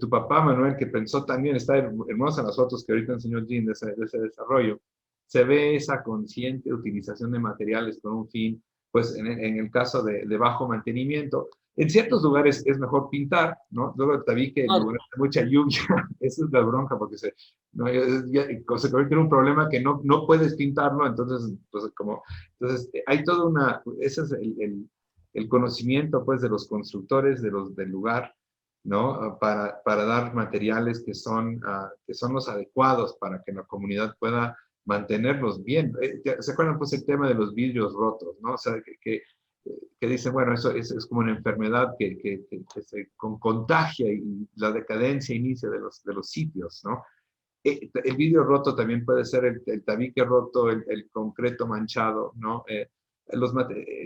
tu papá Manuel, que pensó también, está hermosa en las fotos que ahorita enseñó Jean de ese desarrollo, se ve esa consciente utilización de materiales con un fin, pues en el caso de bajo mantenimiento. En ciertos lugares es mejor pintar, ¿no? Luego también que en lugares de mucha lluvia, esa es la bronca, porque se convierte en un problema que no puedes pintarlo, entonces, pues, hay toda ese es el conocimiento, pues, de los constructores del lugar, ¿no? Para dar materiales que son los adecuados para que la comunidad pueda mantenerlos bien. ¿Se acuerdan, pues, el tema de los vidrios rotos, ¿no? O sea, que dicen, bueno, eso es como una enfermedad que se contagia y la decadencia inicia de los sitios, ¿no? El vidrio roto también puede ser el tabique roto, el concreto manchado, ¿no?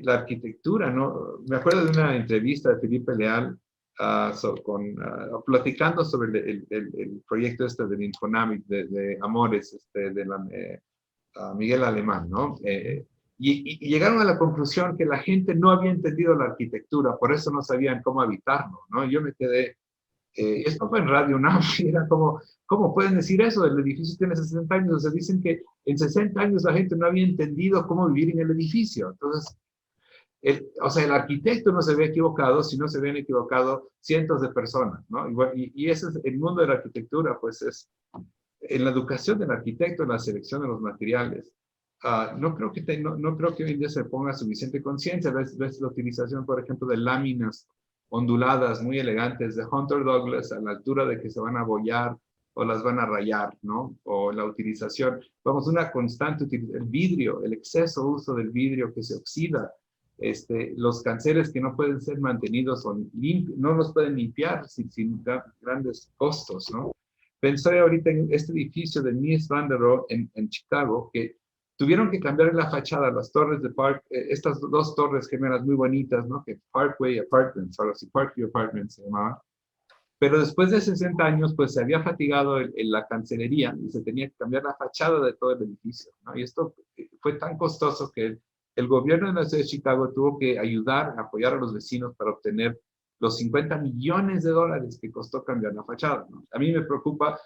La arquitectura, ¿no? Me acuerdo de una entrevista de Felipe Leal platicando sobre el proyecto del Infonavit, de Amores, Miguel Alemán, ¿no? Y llegaron a la conclusión que la gente no había entendido la arquitectura, por eso no sabían cómo habitarlo, ¿no? Yo me quedé, esto fue en Radio UNAM, y era como, ¿cómo pueden decir eso? El edificio tiene 60 años, o sea, dicen que en 60 años la gente no había entendido cómo vivir en el edificio. Entonces, o sea, el arquitecto no se había equivocado, sino se habían equivocado cientos de personas, ¿no? Y ese es el mundo de la arquitectura, pues es en la educación del arquitecto, en la selección de los materiales. No creo que hoy en día se ponga suficiente conciencia. Ves la utilización, por ejemplo, de láminas onduladas muy elegantes de Hunter Douglas a la altura de que se van a abollar o las van a rayar, ¿no? O la utilización, vamos, una constante utilización, el vidrio, el exceso uso del vidrio que se oxida, los canceles que no pueden ser mantenidos o no los pueden limpiar sin grandes costos, ¿no? Pensé ahorita en este edificio de Mies van der Rohe en Chicago, que tuvieron que cambiar la fachada, las torres de estas dos torres gemelas muy bonitas, ¿no? Que Parkway Apartments, ahora sí, Parkway Apartments se llamaba. Pero después de 60 años, pues se había fatigado la cancelería y se tenía que cambiar la fachada de todo el edificio, ¿no? Y esto fue tan costoso que el gobierno de la ciudad de Chicago tuvo que apoyar a los vecinos para obtener los $50 millones que costó cambiar la fachada, ¿no? A mí me preocupa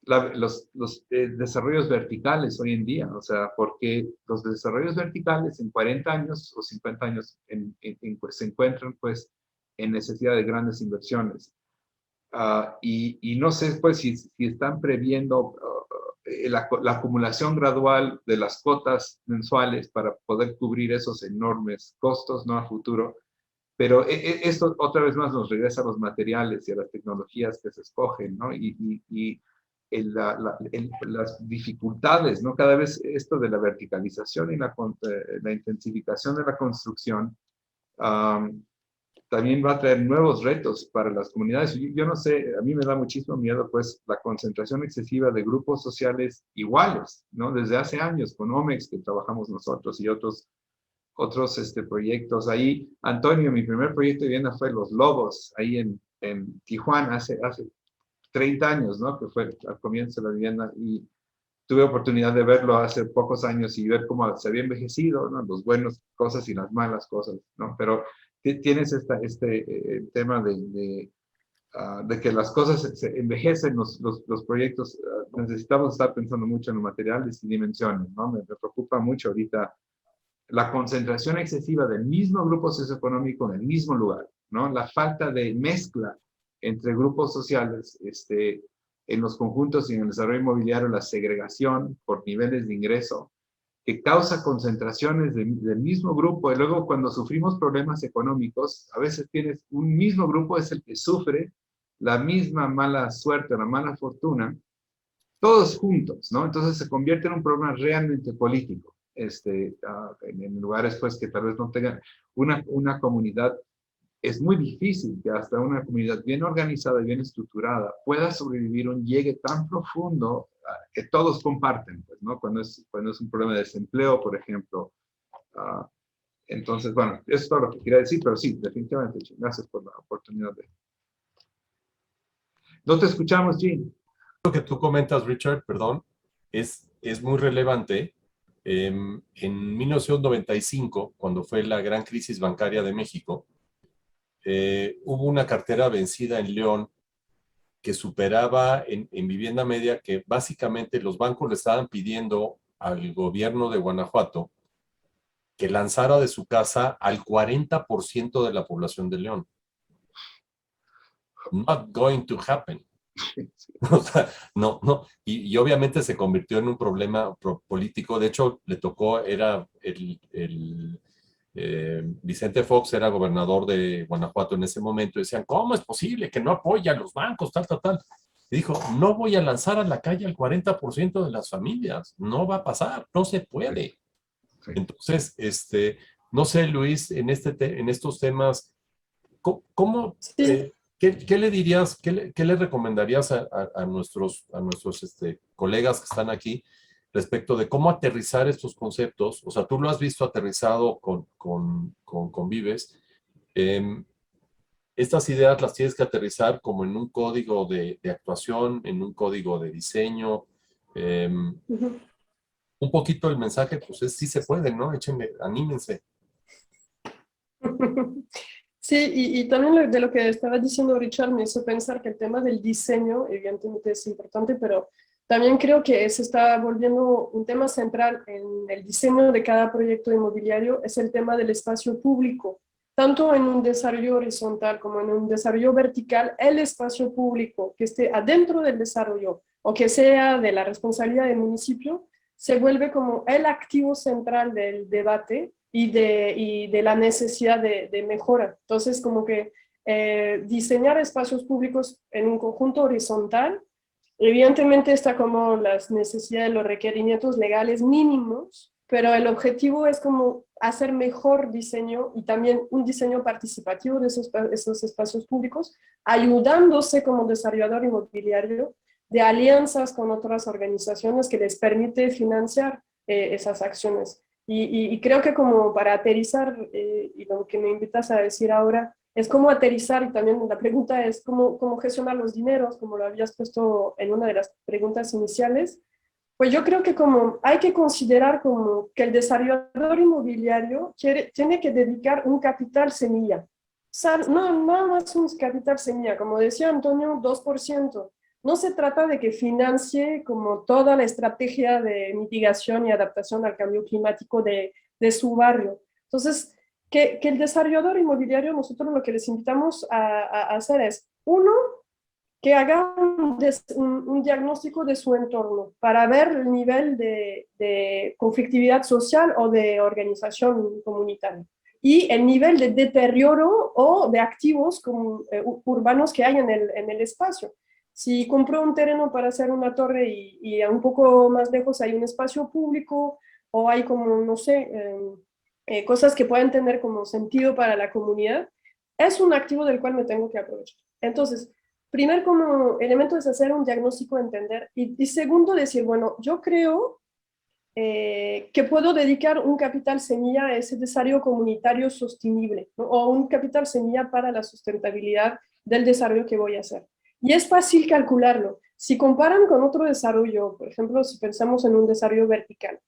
los desarrollos verticales hoy en día, o sea, porque los desarrollos verticales en 40 años o 50 años pues, se encuentran pues en necesidad de grandes inversiones. Y no sé pues si están previendo la acumulación gradual de las cuotas mensuales para poder cubrir esos enormes costos, ¿no? A futuro. Pero esto otra vez más nos regresa a los materiales y a las tecnologías que se escogen, ¿no? Y las dificultades, ¿no? Cada vez esto de la verticalización y la intensificación de la construcción también va a traer nuevos retos para las comunidades. Yo no sé, a mí me da muchísimo miedo, pues, la concentración excesiva de grupos sociales iguales, ¿no? Desde hace años, con Omex, que trabajamos nosotros, y otros proyectos. Ahí, Antonio, mi primer proyecto de vivienda fue Los Lobos, ahí en Tijuana, hace 30 años, ¿no? Que fue al comienzo de la vivienda, y tuve oportunidad de verlo hace pocos años y ver cómo se había envejecido, ¿no? Las buenas cosas y las malas cosas, ¿no? Pero tienes tema de que las cosas se envejecen, los proyectos, necesitamos estar pensando mucho en los materiales y dimensiones, ¿no? Me preocupa mucho ahorita la concentración excesiva del mismo grupo socioeconómico en el mismo lugar, ¿no? La falta de mezcla entre grupos sociales, en los conjuntos y en el desarrollo inmobiliario, la segregación por niveles de ingreso, que causa concentraciones del mismo grupo, y luego cuando sufrimos problemas económicos, a veces tienes un mismo grupo es el que sufre la misma mala suerte, la mala fortuna, todos juntos, ¿no? Entonces se convierte en un problema realmente político, en lugares pues que tal vez no tengan una comunidad. Es muy difícil que hasta una comunidad bien organizada y bien estructurada pueda sobrevivir un llegue tan profundo que todos comparten, pues, ¿no? Cuando es un problema de desempleo, por ejemplo. Entonces, bueno, eso es todo lo que quería decir, pero sí, definitivamente, gracias por la oportunidad de... No te escuchamos, Jean. Lo que tú comentas, Richard, perdón, es muy relevante. En 1995, cuando fue la gran crisis bancaria de México, hubo una cartera vencida en León que superaba en vivienda media, que básicamente los bancos le estaban pidiendo al gobierno de Guanajuato que lanzara de su casa al 40% de la población de León. Not going to happen. O sea, no. Y obviamente se convirtió en un problema político. De hecho, le tocó, era Vicente Fox era gobernador de Guanajuato en ese momento. Decían, ¿cómo es posible que no apoya a los bancos, tal? Y dijo, no voy a lanzar a la calle al 40% de las familias. No va a pasar, no se puede. Sí. Entonces, no sé, Luis, en estos temas, ¿cómo, Sí. qué le dirías, qué le recomendarías a nuestros colegas que están aquí respecto de cómo aterrizar estos conceptos? O sea, tú lo has visto aterrizado con Vives. Estas ideas las tienes que aterrizar como en un código de actuación, en un código de diseño. Ujú. Un poquito el mensaje, pues sí se puede, ¿no? Échenle, anímense. Sí, y también de lo que estaba diciendo Richard me hizo pensar que el tema del diseño evidentemente es importante, pero también creo que se está volviendo un tema central en el diseño de cada proyecto inmobiliario, es el tema del espacio público. Tanto en un desarrollo horizontal como en un desarrollo vertical, el espacio público que esté adentro del desarrollo o que sea de la responsabilidad del municipio, se vuelve como el activo central del debate y de la necesidad de mejora. Entonces, como que diseñar espacios públicos en un conjunto horizontal, evidentemente está como las necesidades, los requerimientos legales mínimos, pero el objetivo es como hacer mejor diseño y también un diseño participativo de esos espacios públicos, ayudándose como desarrollador inmobiliario de alianzas con otras organizaciones que les permite financiar esas acciones. Y creo que como para aterrizar, y lo que me invitas a decir ahora, es cómo aterrizar, y también la pregunta es cómo gestionar los dineros, como lo habías puesto en una de las preguntas iniciales. Pues yo creo que como hay que considerar como que el desarrollador inmobiliario tiene que dedicar un capital semilla. O sea, no más un capital semilla, como decía Antonio, 2%. No se trata de que financie como toda la estrategia de mitigación y adaptación al cambio climático de su barrio. Entonces, que el desarrollador inmobiliario, nosotros lo que les invitamos a hacer es, uno, que haga un diagnóstico de su entorno para ver el nivel de conflictividad social o de organización comunitaria y el nivel de deterioro o de activos urbanos que hay en el espacio. Si compro un terreno para hacer una torre y un poco más lejos hay un espacio público o hay como, no sé, cosas que pueden tener como sentido para la comunidad, es un activo del cual me tengo que aprovechar. Entonces, primer como elemento es hacer un diagnóstico, entender, y segundo decir, bueno, yo creo que puedo dedicar un capital semilla a ese desarrollo comunitario sostenible, ¿no? O un capital semilla para la sustentabilidad del desarrollo que voy a hacer. Y es fácil calcularlo. Si comparan con otro desarrollo, por ejemplo, si pensamos en un desarrollo vertical,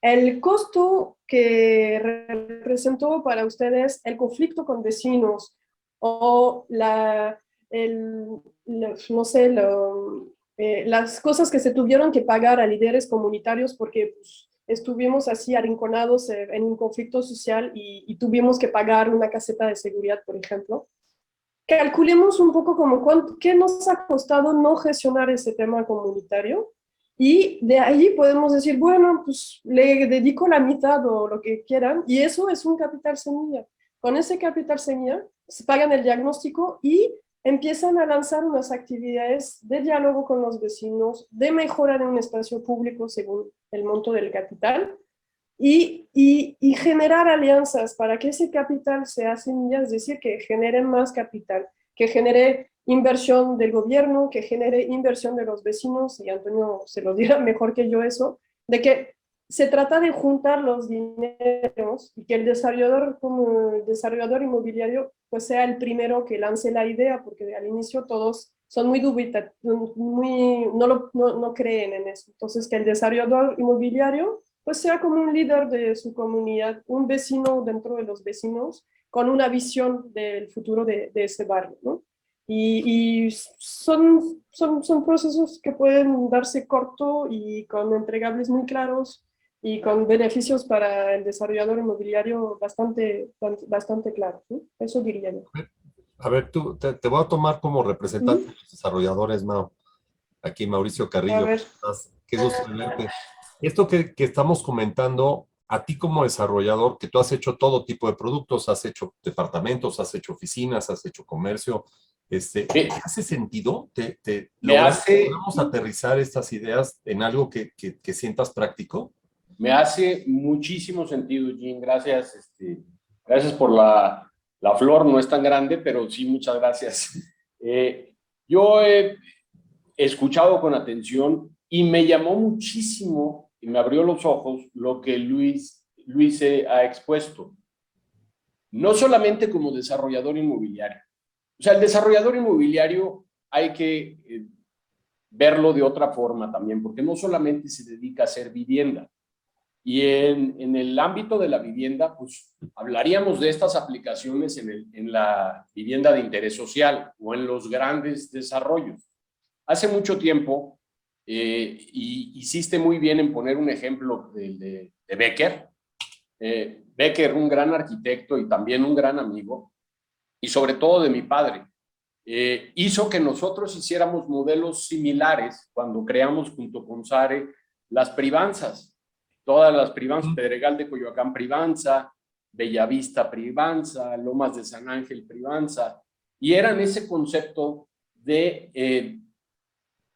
el costo que representó para ustedes el conflicto con vecinos o no sé, las cosas que se tuvieron que pagar a líderes comunitarios porque pues, estuvimos así arrinconados en un conflicto social y tuvimos que pagar una caseta de seguridad, por ejemplo. Calculemos un poco como qué nos ha costado no gestionar ese tema comunitario y de ahí podemos decir, bueno, pues le dedico la mitad o lo que quieran y eso es un capital semilla. Con ese capital semilla se pagan el diagnóstico y empiezan a lanzar unas actividades de diálogo con los vecinos, de mejora de un espacio público según el monto del capital, y generar alianzas para que ese capital sea semilla, es decir, que genere más capital, que genere inversión del gobierno, que genere inversión de los vecinos, y Antonio se lo dirá mejor que yo eso, de que se trata de juntar los dineros y que el desarrollador, como el desarrollador inmobiliario, pues sea el primero que lance la idea, porque al inicio todos son muy dubitativos, no creen en eso. Entonces, que el desarrollador inmobiliario pues sea como un líder de su comunidad, un vecino dentro de los vecinos, con una visión del futuro de ese barrio, ¿no? Y son procesos que pueden darse corto y con entregables muy claros y con beneficios para el desarrollador inmobiliario bastante claros, ¿no? Eso diría yo. A ver, tú, te voy a tomar como representante de los desarrolladores, Mau. Aquí Mauricio A Carrillo. ver. Qué gusto verte. Esto que estamos comentando, a ti como desarrollador, que tú has hecho todo tipo de productos, has hecho departamentos, has hecho oficinas, has hecho comercio, ¿te hace sentido? ¿Logramos aterrizar estas ideas en algo que sientas práctico? Me hace muchísimo sentido, Jim. Gracias, gracias por la flor, no es tan grande, pero sí, muchas gracias. Yo he escuchado con atención y me llamó muchísimo y me abrió los ojos lo que Luis ha expuesto. No solamente como desarrollador inmobiliario. O sea, el desarrollador inmobiliario hay que verlo de otra forma también, porque no solamente se dedica a hacer vivienda. Y en el ámbito de la vivienda, pues hablaríamos de estas aplicaciones en la vivienda de interés social o en los grandes desarrollos. Hace mucho tiempo, y hiciste muy bien en poner un ejemplo de Becker. Becker, un gran arquitecto y también un gran amigo, y sobre todo de mi padre, hizo que nosotros hiciéramos modelos similares cuando creamos junto con Sare las privanzas. Todas las privanzas, Pedregal de Coyoacán privanza, Bellavista privanza, Lomas de San Ángel privanza, y eran ese concepto de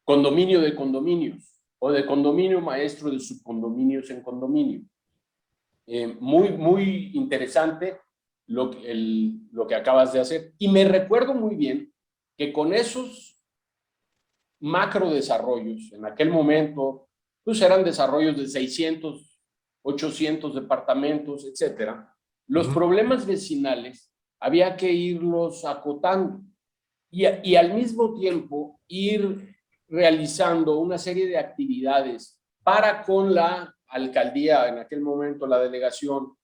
condominio de condominios, o de condominio maestro de subcondominios en condominio. Muy interesante lo que acabas de hacer. Y me recuerdo muy bien que con esos macro desarrollos, en aquel momento, pues eran desarrollos de 600, 800 departamentos, etcétera. Los problemas vecinales había que irlos acotando y al mismo tiempo ir realizando una serie de actividades para con la alcaldía, en aquel momento la delegación,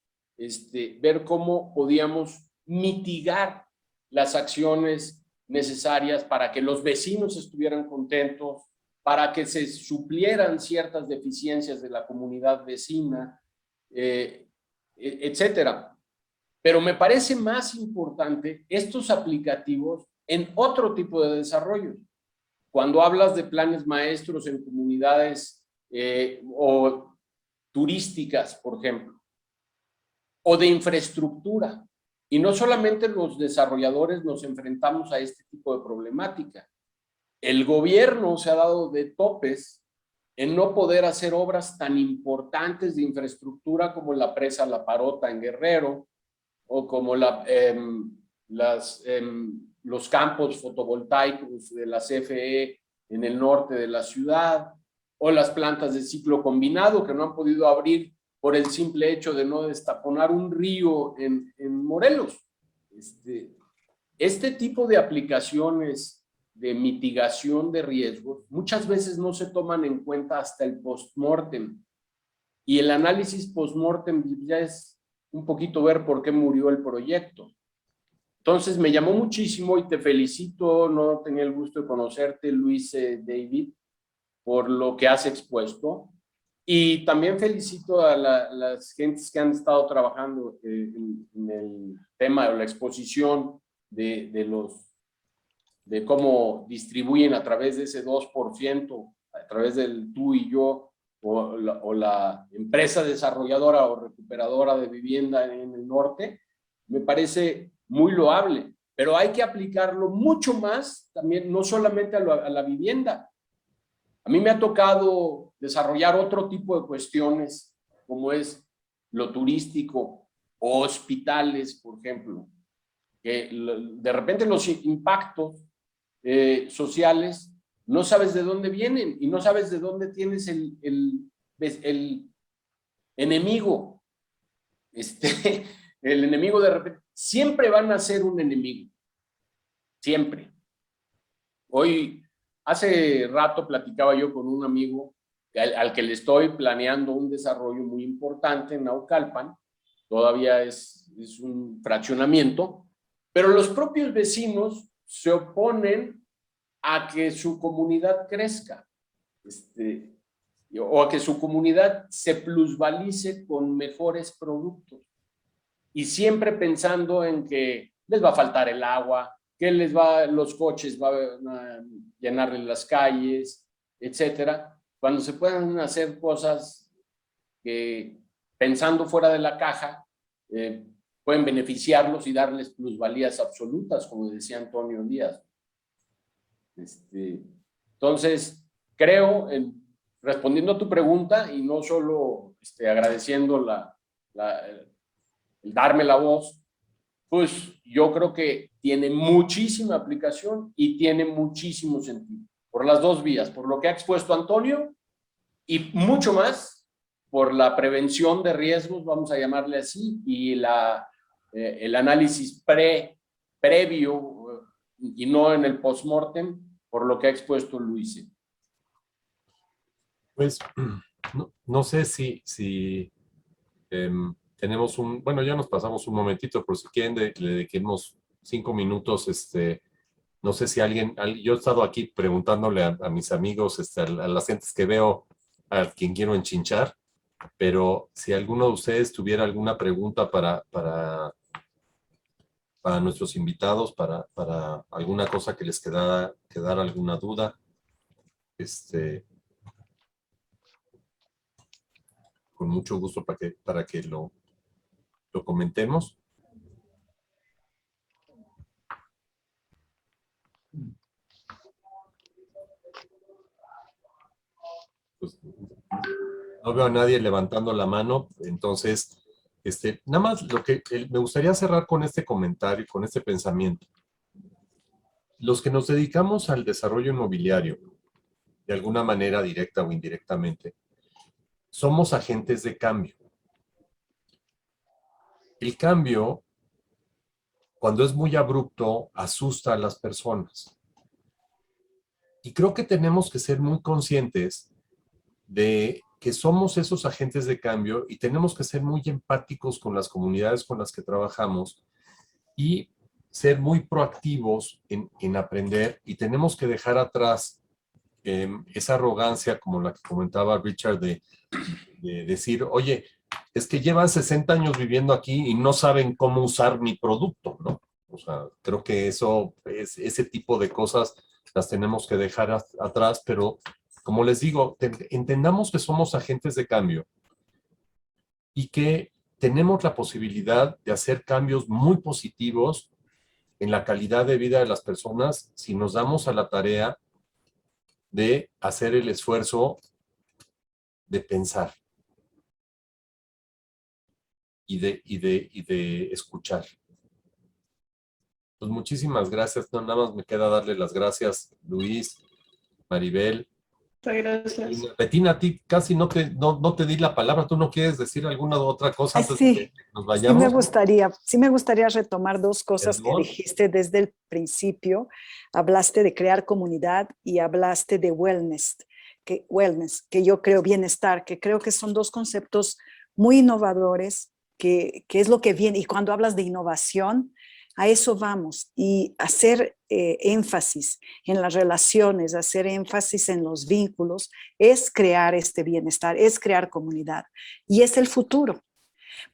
ver cómo podíamos mitigar las acciones necesarias para que los vecinos estuvieran contentos, para que se suplieran ciertas deficiencias de la comunidad vecina, etcétera. Pero me parece más importante estos aplicativos en otro tipo de desarrollo. Cuando hablas de planes maestros en comunidades o turísticas, por ejemplo, o de infraestructura. Y no solamente los desarrolladores nos enfrentamos a este tipo de problemática. El gobierno se ha dado de topes en no poder hacer obras tan importantes de infraestructura como la presa La Parota en Guerrero o como los campos fotovoltaicos de la CFE en el norte de la ciudad o las plantas de ciclo combinado que no han podido abrir por el simple hecho de no destaponar un río en Morelos. Este tipo de aplicaciones de mitigación de riesgos muchas veces no se toman en cuenta hasta el post-mortem. Y el análisis post-mortem ya es un poquito ver por qué murió el proyecto. Entonces me llamó muchísimo y te felicito, no tenía el gusto de conocerte, Luis David, por lo que has expuesto. Y también felicito a las gentes que han estado trabajando en el tema de la exposición de cómo distribuyen a través de ese 2%, a través del tú y yo, o la empresa desarrolladora o recuperadora de vivienda en el norte. Me parece muy loable. pero hay que aplicarlo mucho más también, no solamente a la vivienda. A mí me ha tocado desarrollar otro tipo de cuestiones, como es lo turístico o hospitales, por ejemplo, que de repente los impactos sociales no sabes de dónde vienen y no sabes de dónde tienes el enemigo. El enemigo de repente, siempre van a ser un enemigo, siempre. Hoy, hace rato platicaba yo con un amigo al que le estoy planeando un desarrollo muy importante en Naucalpan, todavía es un fraccionamiento, pero los propios vecinos se oponen a que su comunidad crezca, o a que su comunidad se plusvalice con mejores productos. Y siempre pensando en que les va a faltar el agua, que los coches van a llenarles las calles, etcétera, cuando se puedan hacer cosas que, pensando fuera de la caja, pueden beneficiarlos y darles plusvalías absolutas, como decía Antonio Díaz. Entonces, creo, respondiendo a tu pregunta, y no solo agradeciendo el darme la voz, pues yo creo que tiene muchísima aplicación y tiene muchísimo sentido, por las dos vías, por lo que ha expuesto Antonio y mucho más por la prevención de riesgos, vamos a llamarle así, y el análisis previo y no en el postmortem, por lo que ha expuesto Luis. Pues no sé si tenemos bueno, ya nos pasamos un momentito, pero si quieren le dediquemos 5 minutos, no sé si yo he estado aquí preguntándole a mis amigos, a las gentes que veo, a quien quiero enchinchar, pero si alguno de ustedes tuviera alguna pregunta para nuestros invitados, para alguna cosa que les quedara alguna duda, con mucho gusto para que lo comentemos. Pues, no veo a nadie levantando la mano, entonces, nada más me gustaría cerrar con este comentario, con este pensamiento. Los que nos dedicamos al desarrollo inmobiliario, de alguna manera directa o indirectamente, somos agentes de cambio. El cambio, cuando es muy abrupto, asusta a las personas. Y creo que tenemos que ser muy conscientes de que somos esos agentes de cambio y tenemos que ser muy empáticos con las comunidades con las que trabajamos y ser muy proactivos en aprender, y tenemos que dejar atrás esa arrogancia, como la que comentaba Richard, de decir, oye, es que llevan 60 años viviendo aquí y no saben cómo usar mi producto, ¿no? O sea, creo que ese tipo de cosas las tenemos que dejar atrás, pero como les digo, entendamos que somos agentes de cambio y que tenemos la posibilidad de hacer cambios muy positivos en la calidad de vida de las personas si nos damos a la tarea de hacer el esfuerzo de pensar y de escuchar. Pues muchísimas gracias. No, nada más me queda darle las gracias, Luis, Maribel. Muchas gracias. Betina, a ti casi no te di la palabra. ¿Tú no quieres decir alguna otra cosa antes de que nos vayamos? Sí me gustaría retomar dos cosas que dijiste desde el principio. Hablaste de crear comunidad y hablaste de wellness, que yo creo bienestar, que creo que son dos conceptos muy innovadores, que es lo que viene. Y cuando hablas de innovación, a eso vamos, y hacer énfasis en las relaciones, hacer énfasis en los vínculos, es crear este bienestar, es crear comunidad, y es el futuro,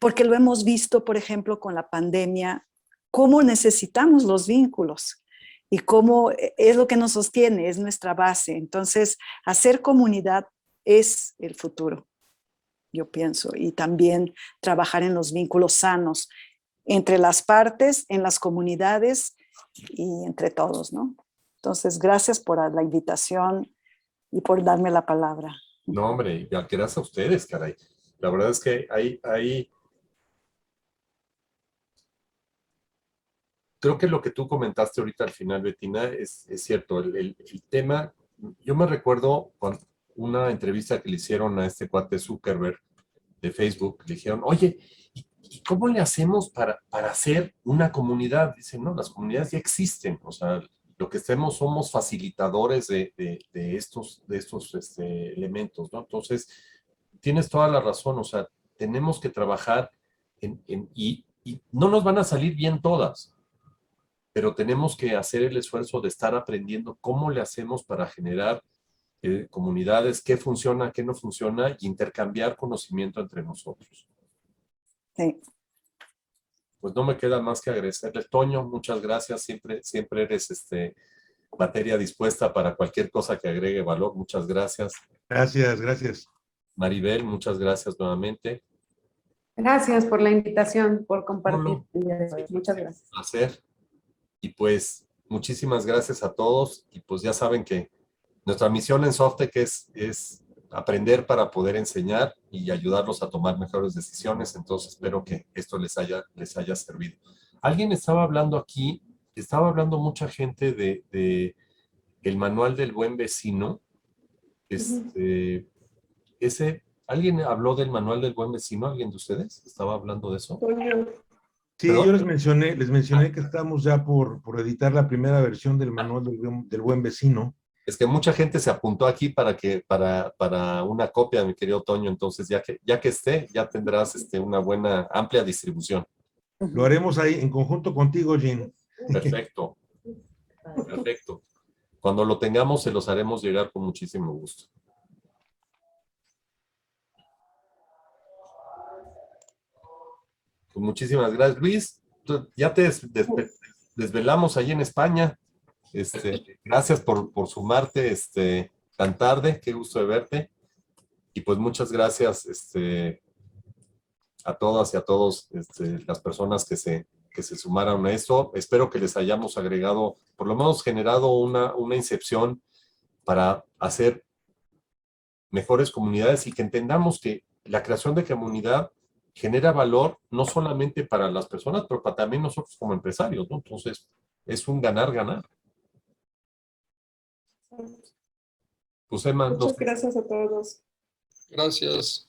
porque lo hemos visto, por ejemplo, con la pandemia, cómo necesitamos los vínculos y cómo es lo que nos sostiene, es nuestra base. Entonces, hacer comunidad es el futuro, yo pienso, y también trabajar en los vínculos sanos entre las partes, en las comunidades y entre todos, ¿no? Entonces, gracias por la invitación y por darme la palabra. No, hombre, gracias a ustedes, caray. La verdad es que creo que lo que tú comentaste ahorita al final, Bettina, es cierto. El tema, yo me recuerdo con una entrevista que le hicieron a este cuate Zuckerberg de Facebook, le dijeron, oye, ¿y cómo le hacemos para hacer una comunidad? Dicen, no, las comunidades ya existen, o sea, lo que somos facilitadores de estos elementos, ¿no? Entonces, tienes toda la razón, o sea, tenemos que trabajar y no nos van a salir bien todas, pero tenemos que hacer el esfuerzo de estar aprendiendo cómo le hacemos para generar comunidades, qué funciona, qué no funciona, y intercambiar conocimiento entre nosotros. Sí. Pues no me queda más que agradecerle. Toño, muchas gracias. Siempre eres materia dispuesta para cualquier cosa que agregue valor. Muchas gracias. Gracias, gracias. Maribel, muchas gracias nuevamente. Gracias por la invitación, por compartir Polo. el día de hoy. Muchas gracias. Un placer. Y pues muchísimas gracias a todos. Y pues ya saben que nuestra misión en Softec es aprender para poder enseñar y ayudarlos a tomar mejores decisiones. Entonces espero que esto les haya servido. Alguien estaba hablando aquí, estaba hablando mucha gente de el manual del buen vecino. ¿Alguien habló del manual del buen vecino? ¿Alguien de ustedes estaba hablando de eso? Sí, ¿Perdón? yo les mencioné que estamos ya por editar la primera versión del manual del buen vecino. Es que mucha gente se apuntó aquí para una copia, mi querido Toño. Entonces, ya que esté, ya tendrás una buena, amplia distribución. Lo haremos ahí en conjunto contigo, Jean. Perfecto. Perfecto. Cuando lo tengamos, se los haremos llegar con muchísimo gusto. Pues muchísimas gracias, Luis. Ya te desvelamos allí en España. Gracias por sumarte tan tarde. Qué gusto de verte. Y pues muchas gracias a todas y a todos las personas que se sumaron a esto. Espero que les hayamos agregado, por lo menos generado una incepción para hacer mejores comunidades y que entendamos que la creación de comunidad genera valor no solamente para las personas, pero para también nosotros como empresarios, ¿no? Entonces, es un ganar-ganar. Pues Emma, Muchas gracias a todos. Gracias.